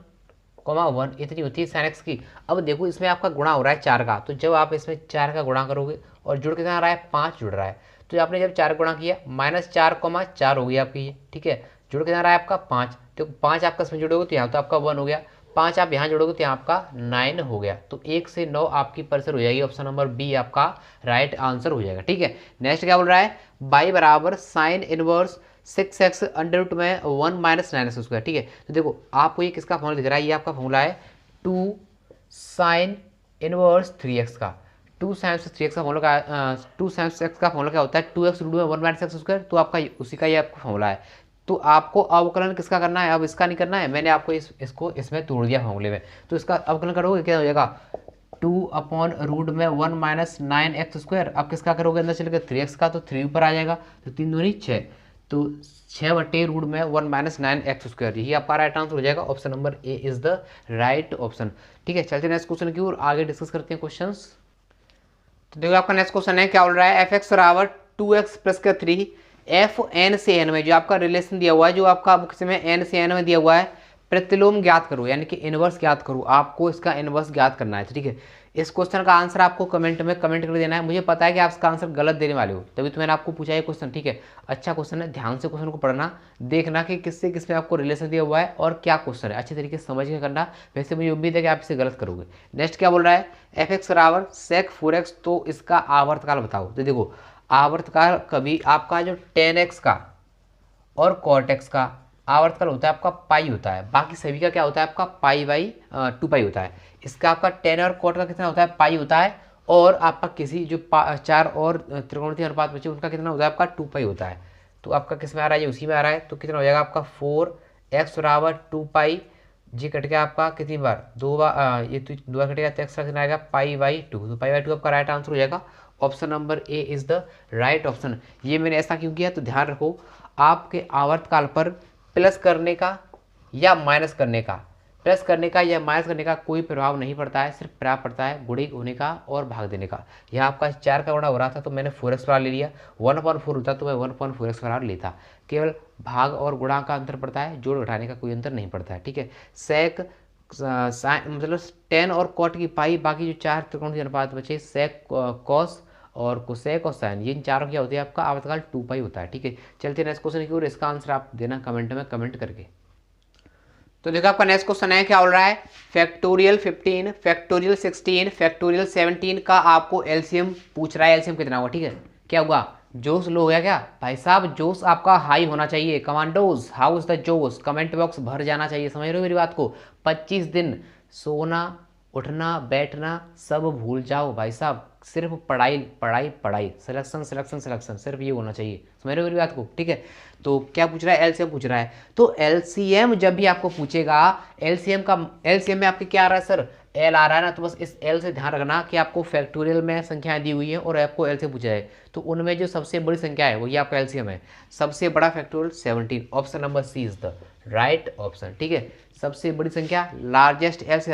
1 इतनी होती है sin x की। अब देखो इसमें आपका गुणा हो रहा है 4 का, तो जब आप इसमें 4 का गुणा करोगे और जुड़ कितना आ रहा है, 5 जुड़ रहा है, तो आपने जब 4 गुणा किया -4, 4 हो गया आपकी ये। ठीक है, जुड़ कितना रहा है आपका 5, तो 5 आपका इसमें जुड़ोगे तो यहाँ तो आपका 1 हो गया, 5 आप यहाँ जोड़ोगे तो यहाँ आपका 9 हो गया। तो 1 से 9 आपकी परिसर हो जाएगी। ऑप्शन नंबर बी आपका राइट आंसर हो जाएगा। ठीक है, नेक्स्ट क्या बोल रहा है, y = sin इनवर्स 6x √ में 1 - 9x²। ठीक है, तो देखो आपको ये किसका फॉर्मूला दिख रहा है, ये आपका फॉर्मूला है 2 sin इनवर्स 3x का। 2 sin 3x का फॉर्मूला 2 sin x का फॉर्मूला क्या होता है, 2x √ में 1 - x²। तो आपका उसी का ये आपका फॉर्मूला है। तो आपको अवकलन किसका करना है, अब इसका नहीं करना है, मैंने आपको इसको इसमें तोड़ दिया फॉर्मूले में। तो इसका अवकलन करोगे क्या हो जाएगा, 2/√1 - 9x²। अब किसका करोगे अंदर चलेगा 3x का, तो 3 ऊपर आ जाएगा, तो 3 दूनी 6, तो 6/√1 - 9x²। यही आपका राइट आंसर हो जाएगा। Option number A is the right option. ठीक है, चलते नेक्स्ट क्वेश्चन की ओर आगे डिस्कस करते हैं क्वेश्चंस। तो देखो आपका नेक्स्ट क्वेश्चन है, क्या बोल रहा है, f(x) = 2x + 3 f(n) से n में जो आपका रिलेशन दिया हुआ है, जो आपका बुक में n से n में दिया हुआ है, प्रतिलोम ज्ञात करो, यानी कि इनवर्स ज्ञात करो। आपको इसका इनवर्स ज्ञात करना है। ठीक है, इस क्वेश्चन का आंसर आपको कमेंट में कमेंट कर देना है। मुझे पता है कि आप इसका आंसर गलत देने वाले हो, तभी तो मैंने आपको पूछा ये क्वेश्चन। ठीक है, अच्छा क्वेश्चन है, ध्यान से क्वेश्चन को पढ़ना, देखना कि किससे किस में आपको रिलेशन दिया हुआ है और क्या क्वेश्चन है, अच्छे तरीके से समझ के करना। वैसे मुझे उम्मीद है कि आप इसे गलत करोगे। नेक्स्ट क्या बोल रहा है, f(x) = sec4x, तो इसका आवर्तकाल बताओ। तो देखो आवर्तकाल कभी आपका जो tan x का और cot x का आवर्तकाल होता है आपका पाई होता है, बाकी सभी का क्या होता है आपका π/2π होता है। इसका आपका tan और cot का कितना होता है, पाई होता है। और आपका किसी जो 4 और त्रिकोणमितीय अनुपात बचे उनका कितना होता है आपका 2π होता है। तो आपका किस में आ रहा है, ये उसी में आ रहा है। तो कितना हो जाएगा आपका 4x = 2π, जी कट गया आपका कितनी बार, 2 बार, ये तो 2 बार कटेगा तो x का कितना आएगा π/2, तो π/2 आपका राइट आंसर हो जाएगा। Option number A is the right option. ये मैंने ऐसा क्यों किया, तो ध्यान रखो आपके आवर्तकाल पर प्लस करने का या माइनस करने का कोई प्रभाव नहीं पड़ता है, सिर्फ प्रभाव पड़ता है गुणित होने का और भाग देने का। यहाँ आपका 4 का गुणा हो रहा था तो मैंने 4x² ले लिया, 1/4 होता तो मैं 1/4x² लेता। केवल भाग और गुणा का अंतर पड़ता है, जोड़ घटाने का कोई अंतर नहीं पड़ता है। ठीक है, सेक मतलब tan और cot की पाई, बाकी जो 4 त्रिकोणमितीय अनुपात बचे सेक, कॉस और कोसेक और साइन, ये इन चारों क्या होती है आपका आवर्तकाल 2π होता है। ठीक है, चलते नेक्स्ट क्वेश्चन की ओर, इसका आंसर आप देना कमेंट में कमेंट करके। तो देखो आपका नेक्स्ट क्वेश्चन है, क्या बोल रहा है, फैक्टोरियल 15, फैक्टोरियल 16, फैक्टोरियल 17 का आपको एलसीएम पूछ रहा है। एलसीएम कितना होगा, ठीक है, क्या हुआ, जोश लो हो गया क्या भाई साहब, जोश आपका हाई होना चाहिए। कमांडोज हाउ इज द जोश, कमेंट बॉक्स भर जाना चाहिए, समझ रहे हो मेरी बात को। 25 दिन सोना उठना बैठना सब भूल जाओ भाई साहब, सिर्फ पढ़ाई पढ़ाई पढ़ाई, सिलेक्शन सिलेक्शन सिलेक्शन, सिर्फ ये होना चाहिए। समझ रहे हो मेरी बात को? ठीक है, तो क्या पूछ रहा है, एलसीएम पूछ रहा है। तो एलसीएम जब भी आपको पूछेगा, एलसीएम में आपके क्या आ रहा है सर, एल आ रहा है ना, तो बस इस एल से ध्यान रखना कि आपको फैक्टोरियल में संख्याएं दी हुई है और आपको एल से पूछा है, तो उनमें जो सबसे बड़ी संख्या है वो ये आपका एलसीएम है। सबसे बड़ा factorial 17, option number C is the right option. ठीक है, सबसे बड़ी संख्या लार्जेस्ट, एल से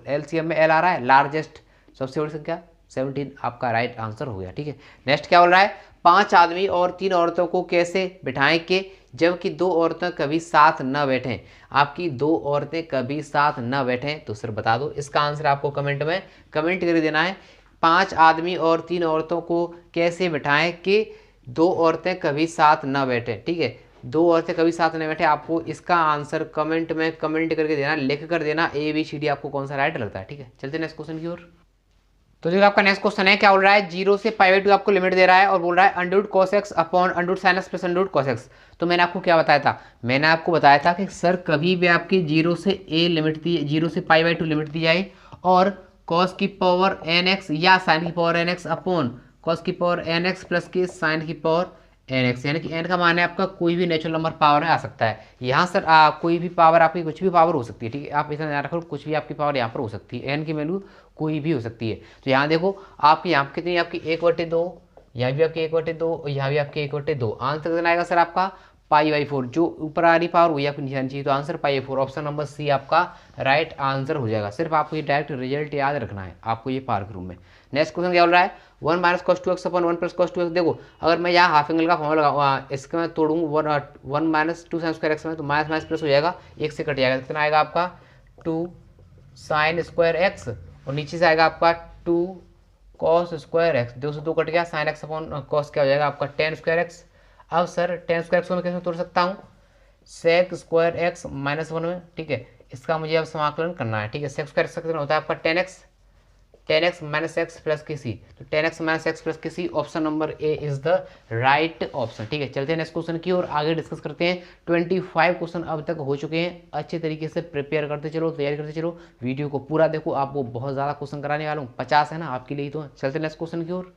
एलसीएम में एल आ रहा है, लार्जेस्ट सबसे बड़ी संख्या 17 आपका राइट आंसर हो गया। ठीक है, नेक्स्ट क्या बोल रहा है, 5 आदमी और 3 औरतों को कैसे बिठाएं कि जबकि 2 औरतें कभी साथ न बैठें। आपकी 2 औरतें कभी साथ न बैठें, तो सर बता दो, इसका आंसर आपको कमेंट में कमेंट कर देना है। 5 आदमी और 3 औरतों को कैसे बिठाएं कि 2 औरतें कभी साथ न बैठें। ठीक है, 2 औरतें कभी साथ न बैठे, आपको इसका आंसर कमेंट में कमेंट करके देना, लिख कर देना ABCD आपको कौन सा राइट लगता है। ठीक है, चलते नेक्स्ट क्वेश्चन की ओर। तो जो आपका नेक्स्ट क्वेश्चन है, क्या बोल रहा है, 0 से π/2 आपको लिमिट दे रहा है और बोल रहा है under root cos x upon under root sin x plus under root cos x। तो मैंने आपको क्या बताया था, मैंने आपको बताया था कि सर कभी भी आपकी 0 से a लिमिट दी, 0 से π/2 लिमिट दी जाए और cos की पावर nx या sin की पावर nx अपॉन cos की पावर nx प्लस की sin की पावर nx, यानी कि n का मान है आपका कोई भी नेचुरल नंबर पावर में आ सकता है। यहाँ सर कोई भी पावर आपकी कुछ भी पावर हो सकती है। ठीक है, आप इतना ध्यान रखो, कुछ भी आपकी पावर यहाँ पर हो सकती है, n की वैल्यू कोई भी हो सकती है। तो यहाँ देखो आपकी यहाँ कितनी, आपकी 1/2, यहाँ भी आपकी 1/2 और यहाँ भी आपकी 1/2। आंसर कितना आएगा सर आपका π/4, जो ऊपर आ रही पावर वही आपको नीचे आनी चाहिए, तो आंसर π/4, ऑप्शन नंबर सी आपका राइट आंसर हो जाएगा। सिर्फ आपको ये डायरेक्ट रिजल्ट याद रखना है आपको ये पार्क रूम में। नेक्स्ट क्वेश्चन क्या बोल रहा है, 1 - cos 2x अपन 1 + cos 2x। देखो अगर मैं यहाँ हाफ एंगल का फॉर्मूला लगाऊँ, इसके मैं तोड़ूँ 1 - 2 sin² x में, तो माइनस माइनस प्लस हो जाएगा, 1 से कट जाएगा, कितना आएगा आपका 2 sin² x और नीचे से आएगा आपका 2 cos² x, 2 से 2 कट गया, sin x अपॉन cos क्या हो जाएगा आपका tan² x। अब सर tan² x को मैं कैसे तोड़ सकता हूँ, sec² x -1 में। ठीक है, इसका मुझे अब समाकलन करना है। ठीक है, sec² x कितना होता है आपका tan x - x प्लस के सी, तो tan x - x प्लस के C, option number A is the right option. ठीक है, चलते हैं नेक्स्ट क्वेश्चन की और आगे डिस्कस करते हैं। 25 क्वेश्चन अब तक हो चुके हैं, अच्छे तरीके से प्रिपेयर करते चलो, तैयारी करते चलो, वीडियो को पूरा देखो, आपको बहुत ज़्यादा क्वेश्चन कराने वाला हूँ, 50 है ना आपके लिए। तो चलते नेक्स्ट क्वेश्चन की ओर।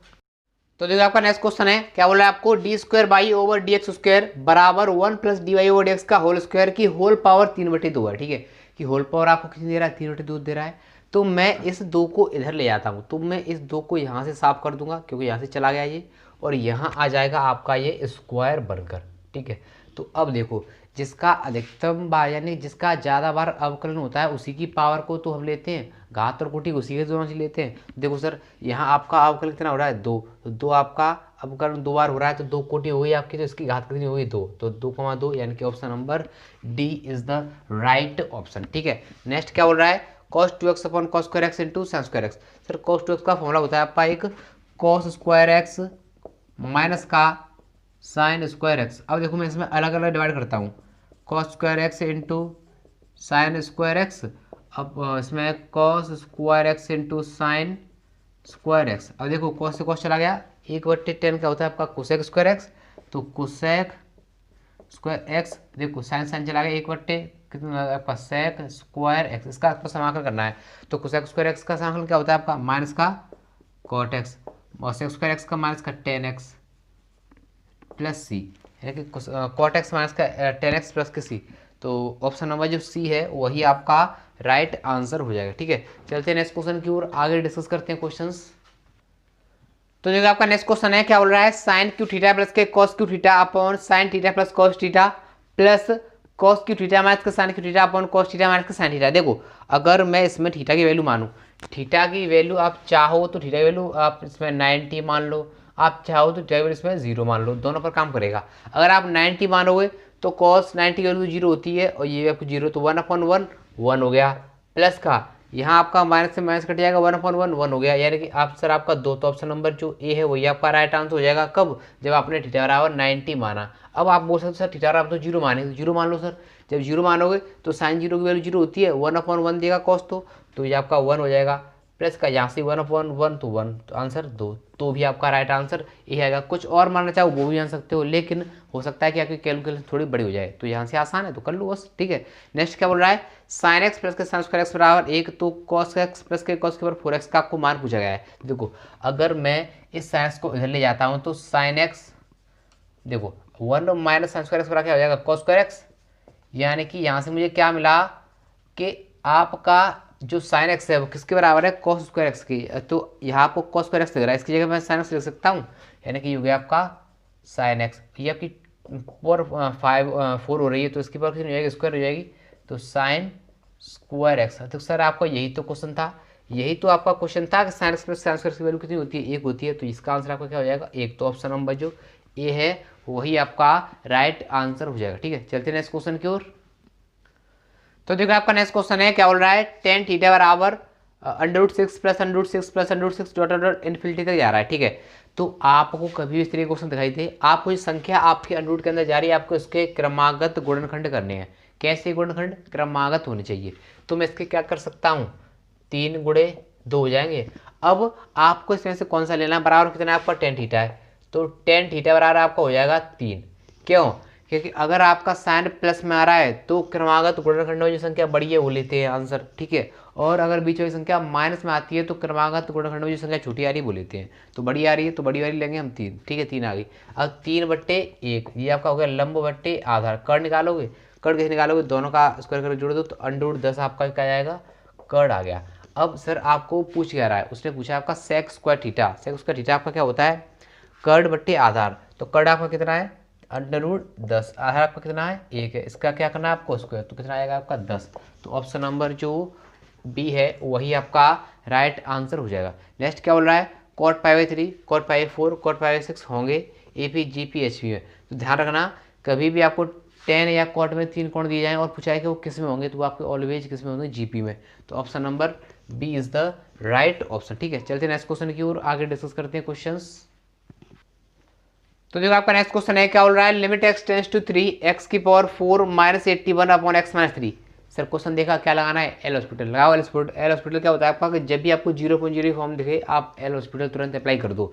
तो देखो आपका नेक्स्ट क्वेश्चन है, क्या बोल रहा है आपको, d² बराबर 1 + dy/dx का होल स्क्वायर की होल पावर 3/2 है। ठीक है, कि होल पावर आपको कितनी दे रहा है, 3/2 दे रहा है। तो मैं इस 2 को इधर ले जाता हूँ, तो मैं इस 2 को यहाँ से साफ कर दूंगा क्योंकि यहाँ से चला गया ये, और यहाँ आ जाएगा आपका ये स्क्वायर बनकर। ठीक है, तो अब देखो जिसका अधिकतम बार यानी जिसका ज़्यादा बार अवकलन होता है उसी की पावर को तो हम लेते हैं, घात और कोटि उसी के दोनों से लेते हैं। देखो सर यहाँ आपका अवकलन कितना हो रहा है, 2, तो 2 आपका अवकलन 2 बार हो रहा है, तो 2 कोटि हो गई आपकी, तो इसकी घात कितनी हो गई 2, तो 2,2 यानी कि option number D is the right option. ठीक है, नेक्स्ट क्या बोल रहा है, cos 2x upon cos² x into sin² x। Sir cos 2x का फॉर्मूला होता है आपका एक cos² x माइनस का sin² x। अब देखो मैं इसमें अलग अलग डिवाइड करता हूँ, cos² x into sin² x, अब इसमें cos² x into sin² x। अब देखो cos से cos चला गया, 1/10 क्या होता है आपका cosec² x, तो cosec² x, देखो sin चला गया 1/, कितना आपका sec² x, इसका आपको समाकलन करना है। तो cosec² x का समाकलन क्या होता है आपका माइनस का cot x और sec² x का माइनस का tan x प्लस सी, यानी कि cot x माइनस का tan x प्लस के सी। तो ऑप्शन नंबर जो सी है वही आपका राइट आंसर हो जाएगा। ठीक है, चलते हैं नेक्स्ट क्वेश्चन की ओर, आगे डिस्कस करते हैं क्वेश्चंस। तो देखो आपका नेक्स्ट क्वेश्चन है, क्या बोल रहा है, sin³ प्लस के cos³ upon sin θ plus cos θ plus cos³ minus का sin³ अपॉन cos θ माइनस का sin θ। देखो अगर मैं इसमें थीटा की वैल्यू मानूं, थीटा की वैल्यू आप चाहो तो थीटा की वैल्यू आप इसमें 90 मान लो, आप चाहो तो थीटा की वैल्यू इसमें 0 मान लो, दोनों पर काम करेगा। अगर आप 90 मानोगे तो cos 90 की वैल्यू 0 होती है और ये आपको 0, तो 1/1 1 हो गया, प्लस का यहाँ आपका माइनस से माइनस कट जाएगा, 1/1 1 हो गया, यानी कि आप सर आपका 2, तो ऑप्शन नंबर जो ए है वही आपका राइट आंसर हो जाएगा। कब, जब आपने थीटा बराबर 90 माना। अब आप बोल सकते सर थीटा बराबर तो 0 माने, तो 0 मान लो सर, जब 0 मानोगे तो sin 0 की वैल्यू 0 होती है, 1/1 देगा cos, तो ये आपका 1 हो जाएगा, प्लस का यहाँ से 1/1 तो 1, तो आंसर 2, तो भी आपका राइट आंसर ये आएगा। कुछ और मानना चाहो वो भी जान सकते हो, लेकिन हो सकता है कि आपकी कैलकुलेशन थोड़ी बड़ी हो जाए, तो यहाँ से आसान है तो कर लो बस, ठीक है। नेक्स्ट क्या बोल रहा है, साइन एक्स प्लस के साइन स्क्वायर एक्स बराबर 1, तो कॉस एक्स प्लस के कॉस के बराबर 4x का आपको मान पूछा गया है। देखो अगर मैं इस साइन को इधर ले जाता हूँ तो साइन एक्स, देखो 1 माइनस साइन स्क्वायर एक्स बराबर क्या हो जाएगा, कॉस स्क्वायर एक्स, यानी कि यहाँ से मुझे क्या मिला कि आपका जो साइन एक्स है वो किसके बराबर है, कॉस स्क्वायर एक्स की। तो यहाँ आपको कॉस स्क्वायर एक्स लग रहा है, इसकी जगह मैं साइन एक्स लिख सकता हूँ, यानी कि हो गया आपका साइन एक्स। ये आपकी 4 हो रही है तो इसकी पावर कितनी हो जाएगी, स्क्वायर हो जाएगी, तो साइन स्क्वायर एक्स। तो सर आपका यही तो क्वेश्चन था, यही तो आपका क्वेश्चन था कि sine x plus sine square की वैल्यू कितनी होती है, 1 होती है, तो इसका आंसर आपका क्या हो जाएगा 1। तो ऑप्शन नंबर जो ए है वही आपका राइट आंसर हो जाएगा, ठीक है। चलते हैं नेक्स्ट क्वेश्चन की ओर। तो देखो आपका नेक्स्ट क्वेश्चन है, क्या बोल रहा है, टेन थीटा बराबर √6 plus √6 plus √6 dot dot infinity तक जा रहा है, ठीक है। तो आपको कभी भी इस तरीके क्वेश्चन दिखाई दे, आपको ये संख्या आपके अंडर के अंदर जा रही है, आपको इसके क्रमागत गुणनखंड करने हैं। कैसे गुणनखंड, क्रमागत होने चाहिए। तो मैं इसके क्या कर सकता हूँ, 3 गुणे 2 हो जाएंगे। अब आपको इसमें से कौन सा लेना है, बराबर कितना है आपका टेन थीटा है, तो टेन थीटा बराबर आपका हो जाएगा 3। क्यों, क्योंकि अगर आपका साइन प्लस में आ रहा है तो क्रमागत गुणनखंड में जो संख्या बड़ी है वो लेते हैं आंसर, ठीक है। और अगर बीच वाली संख्या माइनस में आती है तो क्रमागत गुणनखंड में जो संख्या छोटी आ रही है वो लेते हैं। तो बड़ी आ रही है तो बड़ी वाली लेंगे हम 3, ठीक है, 3 आ गई। अब 3/1 ये आपका हो गया लंब बट्टे आधार। कर्ण निकालोगे, कर्ण कैसे निकालोगे, दोनों का स्क्वायर करके जोड़ दो तो √10 आपका क्या आएगा, कर्ण आ गया। अब सर आपको पूछ क्या रहा है, उसने पूछा आपका sec square theta. Sec square theta आपका क्या होता है, कर्ण बट्टे आधार। तो कर्ण आपका कितना है, √10, आधार आपका कितना है 1 है, इसका क्या करना है आपको स्क्वायर, तो कितना आएगा आपका 10। तो ऑप्शन नंबर जो बी है वही आपका राइट आंसर हो जाएगा। नेक्स्ट क्या बोल रहा है, cot π/3 cot π/4 cot π/6 होंगे AP GP HP में। तो ध्यान रखना कभी भी आपको tan या cot में 3 कोण दिए जाएं और पूछा है कि वो किस में होंगे, तो वो आपके ऑलवेज किस में होंगे, GP में। तो option number B is the right option, ठीक है। चलते नेक्स्ट क्वेश्चन की ओर आगे डिस्कस करते हैं क्वेश्चंस। तो देखो आपका नेक्स्ट क्वेश्चन है, क्या बोल रहा है, limit x tends to 3 x की पावर 4 -81 अपॉन x - 3। सर क्वेश्चन देखा, क्या लगाना है, एल हॉस्पिटल लगाओ। एल हॉस्पिटल क्या होता है आपका, कि जब भी आपको 0.0 फॉर्म दिखे आप एल हॉस्पिटल तुरंत अप्लाई कर दो।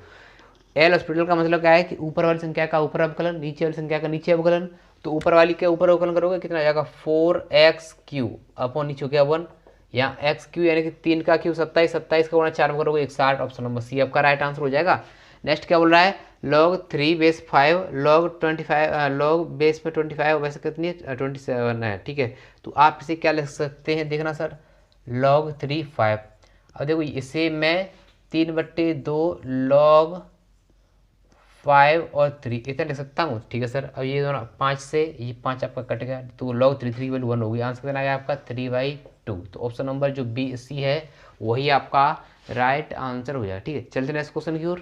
एल हॉस्पिटल का मतलब क्या है कि ऊपर वाली संख्या का ऊपर अवकलन, नीचे वाली संख्या का नीचे अवकलन। तो ऊपर वाली के ऊपर अवकलन करोगे कितना आ जाएगा, 4x³ अपॉन नीचे हो गया 1, यहाँ x³ यानी कि 3 का क्यू 27, 27 का गुणा 4 में करोगे 160। ऑप्शन नंबर सी आपका राइट आंसर हो जाएगा। नेक्स्ट क्या बोल रहा है, log 3 base 5 log 25 log base में 25 वैसे कितनी है 27 है, ठीक है। तो आप इसे क्या लिख सकते हैं, देखना सर, log 3 5। अब देखो इसे मैं 3/2 log 5 और 3 इतना लिख सकता हूँ, ठीक है सर। अब ये दोनों 5 से ये 5 आपका कट गया तो log 3 3 वैल्यू 1 होगी। आंसर कितना आ गया आपका 3/2। तो ऑप्शन नंबर जो बी सी है वही आपका राइट आंसर हो जाएगा, ठीक है। चलते नेक्स्ट क्वेश्चन की ओर।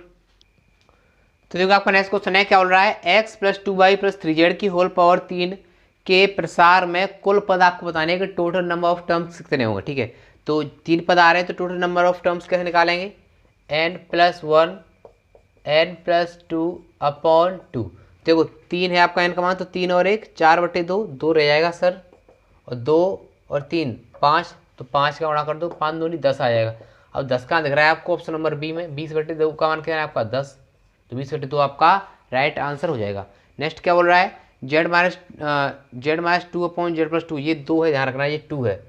तो देखो आपका नेक्स्ट क्वेश्चन है, क्या बोल रहा है, x + 2y + 3z की होल पावर 3 के प्रसार में कुल पद आपको बताने हैं कि टोटल नंबर ऑफ टर्म्स कितने होंगे, ठीक है। तो 3 पद आ रहे हैं तो टोटल नंबर ऑफ टर्म्स कैसे निकालेंगे, n+1 n+2 अपॉन 2। देखो 3 है आपका n का मान, तो 3 और 1 4/2, 2 रह जाएगा सर, और 2 और 3 5, तो 5 का गुणा कर दो, 5 दूनी 10 आ जाएगा। अब 10 का दिख रहा है आपको ऑप्शन नंबर बी में, 20/2 का मान क्या है आपका 10, तो 20/2 आपका राइट आंसर हो जाएगा। नेक्स्ट क्या बोल रहा है, z-2 अपॉन z+2, ये 2 है, ध्यान रखना ये 2 है,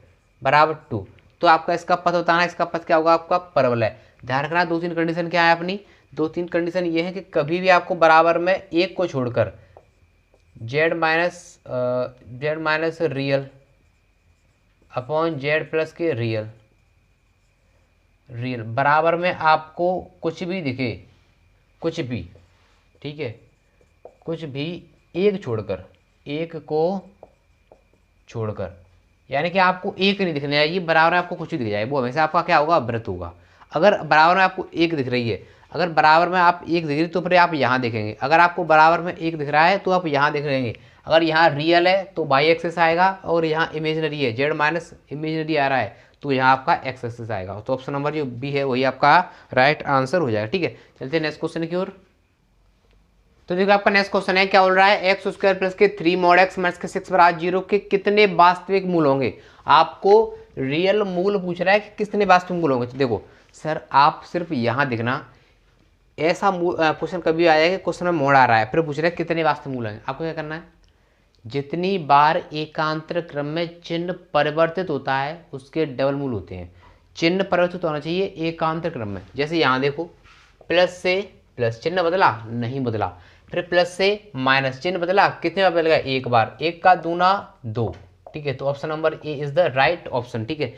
बराबर 2। तो आपका इसका पथ बताना, इसका पथ क्या होगा आपका परवल है। ध्यान रखना 2-3 कंडीशन क्या है अपनी, 2-3 कंडीशन ये है कि कभी भी आपको बराबर में एक को छोड़कर z- रियल अपॉन z+ के रियल बराबर में आपको कुछ भी दिखे, कुछ भी, ठीक है, कुछ भी एक को छोड़कर, यानी कि आपको एक नहीं दिखने चाहिए, बराबर में आपको कुछ भी दिख जाए, वो हमेशा आपका क्या होगा, व्रत होगा। अगर बराबर में आपको एक दिख रही है, अगर बराबर में आप एक दिख रही तो फिर आप यहाँ देखेंगे, अगर आपको बराबर में एक दिख रहा है तो आप यहाँ देख लेंगे। अगर यहाँ रियल है तो y एक्सिस आएगा, और यहाँ इमेजनरी है z- इमेजनरी आ रहा है तो यहाँ आपका x एक्सिस आएगा। तो ऑप्शन नंबर जो बी है वही आपका राइट आंसर हो जाएगा, ठीक है। चलते हैं नेक्स्ट क्वेश्चन की ओर। तो देखो आपका नेक्स्ट क्वेश्चन है, क्या बोल रहा है, x² + के 3 mod x - के 6 = 0 के कितने वास्तविक मूल होंगे। आपको रियल मूल पूछ रहा है कि कितने वास्तविक मूल होंगे। तो देखो सर आप सिर्फ यहाँ देखना, ऐसा क्वेश्चन कभी आया कि क्वेश्चन में मोड़ आ रहा है, फिर पूछ रहे हैं कितने वास्तविक मूल हैं। आपको क्या करना है, जितनी बार एकांतर क्रम में चिन्ह परिवर्तित होता है उसके डबल मूल होते हैं। चिन्ह परिवर्तित होना चाहिए एकांतर क्रम में। जैसे यहाँ देखो, प्लस से प्लस चिन्ह बदला, नहीं बदला, फिर प्लस से माइनस चिन्ह बदला, कितने बार बदल गया, एक बार, एक का दूना दो। ठीक है, तो option number A is the right option. ठीक है,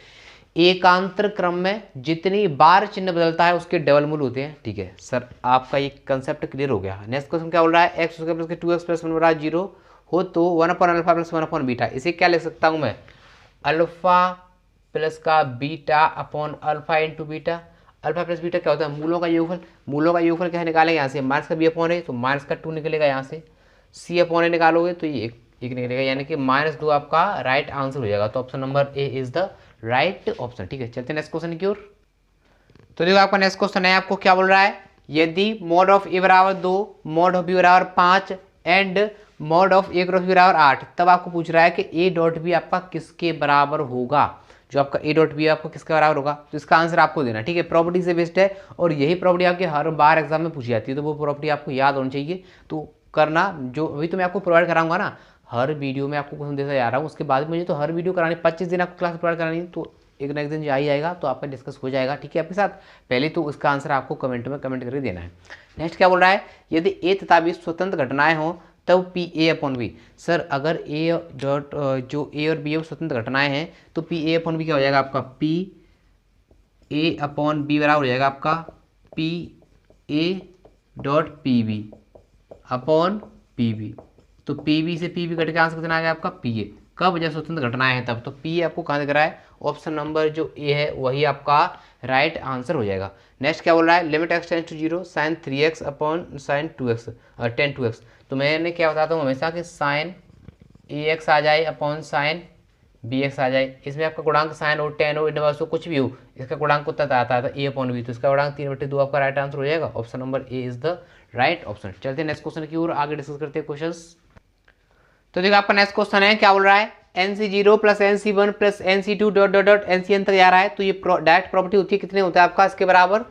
एकांतर क्रम में जितनी बार चिन्ह बदलता है उसके डबल मूल होते हैं। ठीक है सर, आपका ये कंसेप्ट क्लियर हो गया। नेक्स्ट क्वेश्चन क्या बोल रहा है, x square plus 2x plus 1 बराबर 0 हो तो 1/अल्फा प्लस 1/बीटा। इसे क्या लिख सकता हूँ मैं, अल्फा प्लस का beta upon alpha into beta. Alpha plus beta क्या होता है, मूलों का योगफल। मूलों का योगफल क्या निकालेंगे, यहाँ से माइनस का बी अपॉन है तो माइनस का 2 निकलेगा, यहाँ से सी अपॉन ए निकालोगे तो ये एक निकलेगा, यानी कि -2 आपका राइट आंसर हो जाएगा। तो option number A is the right option. ठीक है, चलते हैं नेक्स्ट क्वेश्चन की ओर। तो देखो आपका नेक्स्ट क्वेश्चन है, आपको क्या बोल रहा है, यदि मॉड ऑफ ए बराबर 2, मॉड ऑफ बी बराबर 5 and mod of A cross B बराबर 8, तब आपको पूछ रहा है कि ए डॉट बी आपका किसके बराबर होगा। जो आपका ए डॉट बी आपको किसके बराबर होगा, तो इसका आंसर आपको देना। ठीक है, प्रॉपर्टी से बेस्ड है और यही प्रॉपर्टी आपके हर बार एग्जाम में पूछी जाती है, तो वो प्रॉपर्टी आपको याद होनी चाहिए। तो करना, जो अभी तो मैं आपको प्रोवाइड कराऊंगा ना, हर वीडियो में आपको क्वेश्चन देता जा रहा हूँ, उसके बाद मुझे तो हर वीडियो करानी, 25 दिन आपको क्लास प्रोवाइड करानी, तो एक ना एक दिन आ ही जाएगा, तो आपका डिस्कस हो जाएगा। ठीक है, आपके साथ पहले तो उसका आंसर आपको कमेंट में कमेंट करके देना है। नेक्स्ट क्या बोल रहा है, यदि ए तथा बी स्वतंत्र घटनाएं हो तब P A upon B. Sir अगर ए डॉट जो ए और बी स्वतंत्र घटनाएं हैं तो पी ए अपॉन बी क्या हो जाएगा आपका, पी ए अपॉन बी बराबर हो जाएगा आपका P A dot P B upon P B. तो पी बी से पी बी कट के आंसर कितना आ गया आपका, पी ए। कब, जब स्वतंत्र घटनाएं हैं तब। तो पी आपको कहाँ दिख रहा है, ऑप्शन नंबर जो ए है वही आपका राइट आंसर हो जाएगा। नेक्स्ट क्या बोल रहा है, limit x tends to 0 sine 3x upon sine 2x tan 2x। तो मैंने क्या बताता हूँ हमेशा कि साइन ax आ जाए अपॉन साइन bx आ जाए। इसमें आपका गुणांक साइन हो, टेन हो, इनवर्स हो, कुछ भी हो, इसका गुणांक कितना आता है a अपॉन b, तो इसका गुणांक 3/2 आपका राइट आंसर हो जाएगा। Option number A is the right option. चलते हैं नेक्स्ट क्वेश्चन की ओर, आगे डिस्कस करते हैं क्वेश्चंस। तो देखो आपका नेक्स्ट क्वेश्चन है, क्या बोल रहा है, NC0 plus NC1 plus NC2 dot dot dot NCN तक जा रहा है, तो ये डायरेक्ट प्रॉपर्टी होती है, कितने होता है आपका, इसके बराबर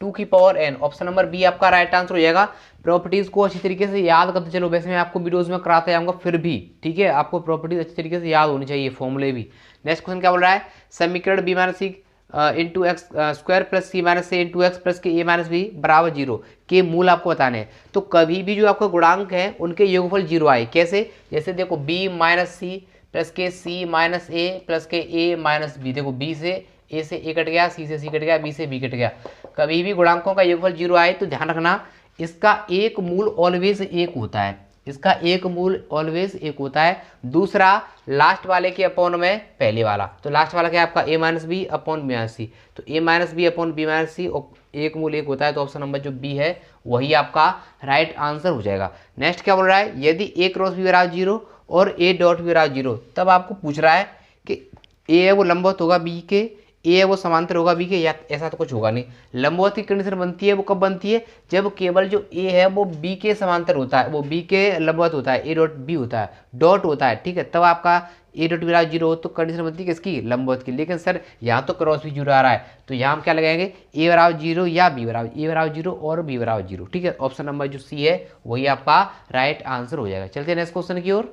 2 की power n। Option number B आपका राइट आंसर हो जाएगा। प्रॉपर्टीज को अच्छी तरीके से याद करते चलो, वैसे मैं आपको वीडियोस में कराते जाऊंगा फिर भी। ठीक है, आपको प्रॉपर्टीज अच्छी तरीके से याद होनी चाहिए, फॉर्मूले भी। नेक्स्ट क्वेश्चन क्या बोल रहा है, समीकरण बी माइनस सी इंटू एक्स स्क्वायर प्लस सी माइनस ए इंटू एक्स प्लस के ए माइनस बी बराबर 0 के मूल आपको बताने हैं। तो कभी भी जो आपका गुणांक है उनके योगफल 0 आए, कैसे, जैसे देखो बी माइनस सी प्लस के सी माइनस ए प्लस के ए माइनस बी। देखो बी से ए कट गया, सी से सी कट गया, बी से बी कट गया। कभी भी गुणांकों का योगफल 0 आए तो ध्यान रखना इसका एक मूल ऑलवेज 1 होता है, इसका एक मूल ऑलवेज 1 होता है। दूसरा लास्ट वाले के अपॉन में पहले वाला, तो लास्ट वाला क्या है आपका a minus B upon B minus C, तो a minus B upon B minus C एक मूल 1 होता है। तो ऑप्शन नंबर जो बी है वही आपका राइट आंसर हो जाएगा। नेक्स्ट क्या बोल रहा है, यदि a क्रॉस बी बराबर 0 और a डॉट बी बराबर 0, तब आपको पूछ रहा है कि a है वो लंबवत होगा b के, ए है वो समांतर होगा बी के, या ऐसा तो कुछ होगा नहीं। लंबवत की कंडीशन बनती है वो कब बनती है, जब केवल जो ए है वो बी के समांतर होता है, वो बी के लंबवत होता है, ए डॉट बी होता है, डॉट होता है। ठीक है, तब आपका ए डॉट बी बराबर 0 हो तो कंडीशन बनती है किसकी, लंबवत की। लेकिन सर यहाँ तो क्रॉस भी 0 आ रहा है, तो यहाँ हम क्या लगाएंगे, ए बराबर 0 या बी बराबर, ए बराबर 0 और बी बराबर 0। ठीक है, ऑप्शन नंबर जो सी है वही आपका राइट आंसर हो जाएगा। चलते हैं नेक्स्ट क्वेश्चन की ओर।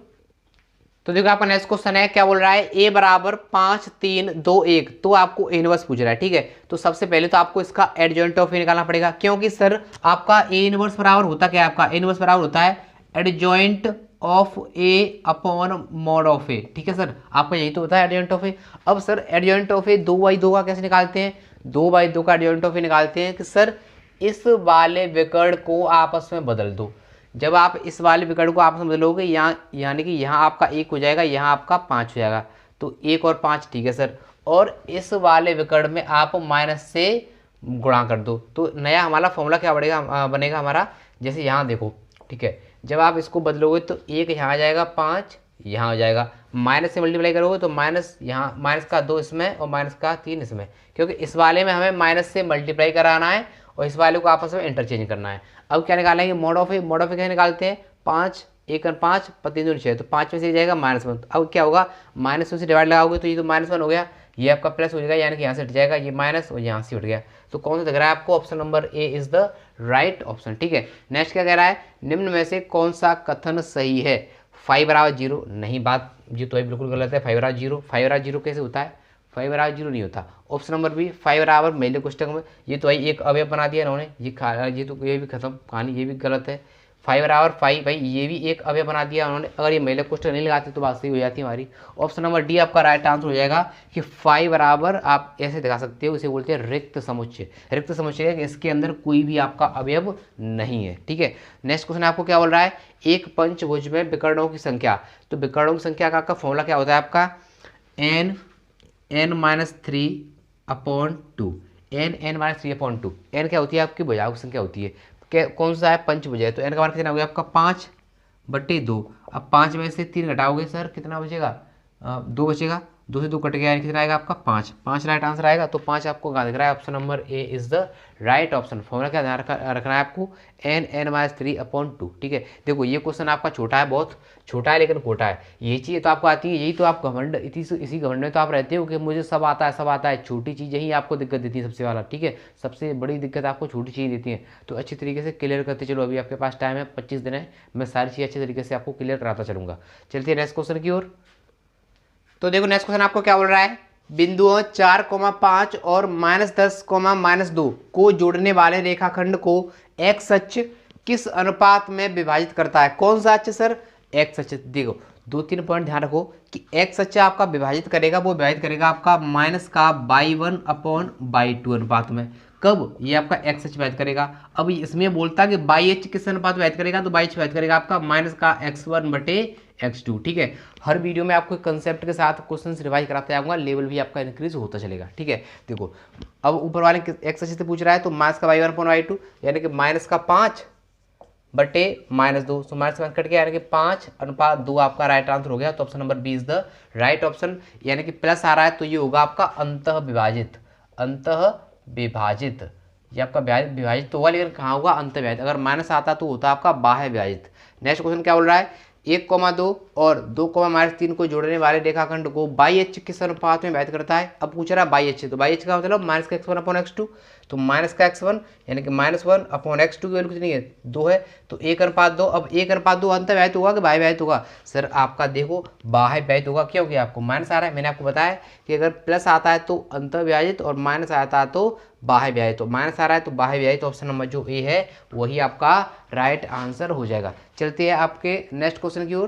तो देखो आपका नेक्स्ट क्वेश्चन है, क्या बोल रहा है, a बराबर 5 3 2 1, तो आपको इनवर्स पूछ रहा है। ठीक है, तो सबसे पहले तो आपको इसका एडजॉइंट ऑफ ए निकालना पड़ेगा, क्योंकि सर आपका a इनवर्स बराबर होता क्या है, आपका a इनवर्स बराबर होता है adjoint of A upon mod of A. ठीक है सर, आपका यही तो होता है एडजॉइंट ऑफ ए। अब सर एडजॉइंट ऑफ ए 2/2 का कैसे निकालते हैं, 2/2 का एडजॉइंट ऑफ ए निकालते हैं कि सर इस वाले विकर्ण को आपस में बदल दो। जब आप इस वाले विकर्ण को आपस में बदलोगे, यहाँ यानी कि यहाँ आपका 1 हो जाएगा, यहाँ आपका 5 हो जाएगा, तो 1 और 5। ठीक है सर, और इस वाले विकर्ण में आप माइनस से गुणा कर दो, तो नया हमारा फॉर्मूला क्या बनेगा हमारा, जैसे यहाँ देखो। ठीक है, जब आप इसको बदलोगे तो 1 यहाँ आ जाएगा, 5 यहाँ हो जाएगा, माइनस से मल्टीप्लाई करोगे तो माइनस यहाँ, माइनस का 2 इसमें और माइनस का 3 इसमें, क्योंकि इस वाले में हमें माइनस से मल्टीप्लाई कराना है और इस वाले को आपस में इंटरचेंज करना है। अब क्या निकालेंगे, mod of A. Mod of A क्या निकालते हैं, 5 1 5 3 2 6, तो 5 में से जाएगा -1। अब क्या होगा, -1 से डिवाइड लगाओगे तो ये तो -1 हो गया, ये आपका प्लस हो जाएगा, यानी कि यहाँ से हट जाएगा, ये माइनस और यहाँ से हट गया। तो कौन सा दिख रहा है आपको? Option number A is the right option. ठीक है, नेक्स्ट क्या कह रहा है? निम्न में से कौन सा कथन सही है? 5 = 0, नहीं, बात ये तो बिल्कुल गलत है। 5 = 0, 5 = 0 कैसे होता है? 5 = 0 नहीं होता। ऑप्शन नंबर बी 5 मेले कोष्टक में, ये तो भाई एक अवयव बना दिया इन्होंने, ये भी खत्म कहानी, ये भी गलत है। 5 भाई ये भी एक अवयव बना दिया उन्होंने, अगर ये मेले कोष्टक नहीं लगाते तो बात सही हो जाती है हमारी। ऑप्शन नंबर डी आपका राइट आंसर हो जाएगा कि 5 आप ऐसे दिखा सकते हो, इसे बोलते हैं रिक्त समुच्चय। रिक्त समुच्चय है कि इसके अंदर कोई भी आपका अवयव नहीं है। ठीक है, नेक्स्ट क्वेश्चन आपको क्या बोल रहा है? एक पंचभुज में विकर्णों की संख्या, तो विकर्णों की संख्या का फॉर्मूला क्या होता है आपका? n -3/2, n-3/2। n क्या होती है आपकी? भुजाओं की संख्या होती है। कौन सा है? पंचभुज है, तो n का मान कितना हो गया आपका? 5/2। अब 5 में से 3 घटाओगे सर, कितना बचेगा? 2 बचेगा, 2 से 2 कट गया, यानी कितना आएगा आपका? 5। 5 राइट आंसर आएगा, तो 5 आपको कहाँ दिख रहा है? Option number A is the right option. Formula क्या ध्यान रखना है आपको? n-3/2। ठीक है, देखो ये क्वेश्चन आपका छोटा है, बहुत छोटा है लेकिन खोटा है। ये चीज़ तो आपको आती है, यही तो आप घमंड, इसी घमंड में तो आप रहते हो कि मुझे सब आता है, सब आता है। छोटी चीज़ यही आपको दिक्कत देती है सबसे वाला। ठीक है, सबसे बड़ी दिक्कत आपको छोटी चीज़ देती है, तो अच्छी तरीके से क्लियर करते चलो। अभी आपके पास टाइम है, 25 दिन है, मैं सारी चीज़ अच्छे तरीके से आपको क्लियर कराता चलूँगा। चलते हैं नेक्स्ट क्वेश्चन की ओर। तो देखो नेक्स्ट क्वेश्चन आपको क्या बोल रहा है? बिंदुओं 4,5 और -10, -2 को जोड़ने वाले रेखाखंड को एक्स अक्ष किस अनुपात में विभाजित करता है? कौन सा अक्ष सर? एक्स अक्ष। देखो 2-3 पॉइंट ध्यान रखो कि एक्स अक्ष आपका विभाजित करेगा, वो विभाजित करेगा आपका -1/2 अनुपात में। कब? ये आपका एक्स अक्ष विभाजित करेगा। अब इसमें बोलता है कि बाई एच किस अनुपात विभाजित करेगा, तो बाई एच विभाजित करेगा आपका -x1/x2। ठीक है, हर वीडियो में आपको कंसेप्ट के साथ क्वेश्चन रिवाइज कराते जाऊंगा, लेवल भी आपका इंक्रीज होता चलेगा। ठीक है, देखो अब ऊपर वाले एक्स अक्ष से पूछ रहा है, तो -1/2 यानी कि -5/-2, तो -5 कट गया, यानी कि 5:2 आपका राइट आंसर हो गया। तो option number B is the right option, यानी कि प्लस आ रहा है तो ये होगा आपका अंतः विभाजित। ये आपका विभाजित तो होगा, लेकिन कहाँ होगा? अंतः विभाजित। अगर माइनस आता तो होता आपका बाह्य विभाजित। नेक्स्ट क्वेश्चन क्या बोल रहा है? 1,2 और 2,-3 को जोड़ने वाले रेखाखंड को बाई एच किस अनुपात में विभाजित करता है? अब पूछ रहा है बाई एच, तो बाई एच का मतलब -x1/x2, तो -x1 यानी कि -1/x2 की वैल्यू कितनी है? 2 है, तो 1:2। अब 1:2 अंतः विभाजित होगा कि बाह्य विभाजित होगा? सर आपका देखो बाह्य विभाजित होगा, क्योंकि आपको माइनस आ रहा है। मैंने आपको बताया कि अगर प्लस आता है तो अंतः विभाजित और माइनस आता है तो बाह्य विभाजित। तो माइनस आ रहा है तो बाह्य विभाजित, ऑप्शन नंबर जो ए है वही आपका राइट आंसर हो जाएगा। चलते हैं आपके नेक्स्ट क्वेश्चन की ओर।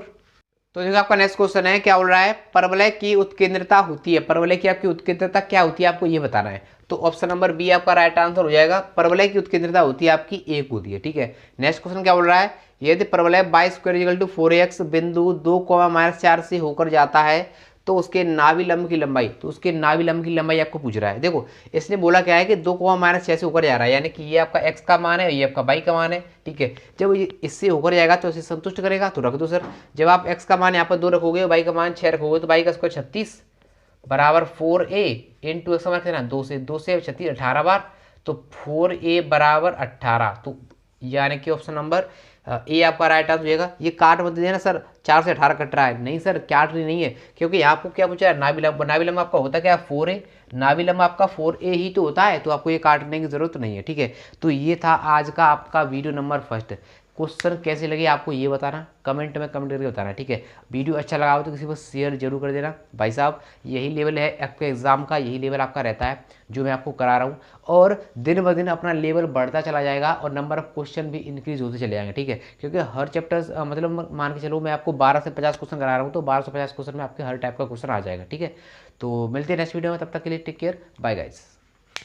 तो देखो आपका नेक्स्ट क्वेश्चन है, क्या बोल रहा है? परवलय की उत्केंद्रता होती है, परवलय की आपकी उत्केंद्रता क्या होती है आपको ये बताना है। तो ऑप्शन नंबर बी आपका राइट आंसर हो जाएगा। परवलय की उत्केंद्रता होती है आपकी 1 होती है। ठीक है, नेक्स्ट क्वेश्चन क्या बोल रहा है? यदि परवलय y² = 4x बिंदु 2, -4 से होकर जाता है तो उसके नाभि लंब की लंबाई, तो उसके नाभि लंब की लंबाई आपको पूछ रहा है। देखो इसने बोला क्या है कि 2, -6 से होकर जा रहा है, यानी कि ये आपका x का मान है, ये आपका y का मान है। ठीक है, जब ये इससे होकर जाएगा तो इसे संतुष्ट करेगा, तो रख दो सर। जब आप x का मान यहाँ पर 2 रखोगे, y का मान 6 रखोगे, तो y का स्क्वायर 36 बराबर 4a इंटू x का मान कितना? 2 से 36 18 बार, तो 4a बराबर 18। तो यानी कि ऑप्शन नंबर ए आपका राइट आंसर हो जाएगा। ये काट मत देना सर, 4 से 18 कट रहा है, नहीं सर काट रही नहीं है, क्योंकि यहाँ आपको क्या पूछा है? नाभि लंब आपका होता क्या? 4a। नाभि लंब आपका 4a ही तो होता है, तो आपको ये काटने की जरूरत नहीं है। ठीक है, तो ये था आज का आपका वीडियो नंबर 1। क्वेश्चन कैसे लगे आपको ये बताना, कमेंट में कमेंट करके बताना। ठीक है, वीडियो अच्छा लगा हो तो किसी को शेयर जरूर कर देना। भाई साहब यही लेवल है आपके एग्जाम का, यही लेवल आपका रहता है जो मैं आपको करा रहा हूँ, और दिन ब दिन अपना लेवल बढ़ता चला जाएगा और नंबर ऑफ क्वेश्चन भी इंक्रीज होते चले जाएंगे। ठीक है, क्योंकि हर चैप्टर मतलब मान के चलो मैं आपको 12 से 50 क्वेश्चन करा रहा हूँ, तो 12 से 50 क्वेश्चन में आपके हर टाइप का क्वेश्चन आ जाएगा। ठीक है, तो मिलते हैं नेक्स्ट वीडियो में, तब तक के लिए टेक केयर, बाय गाइज।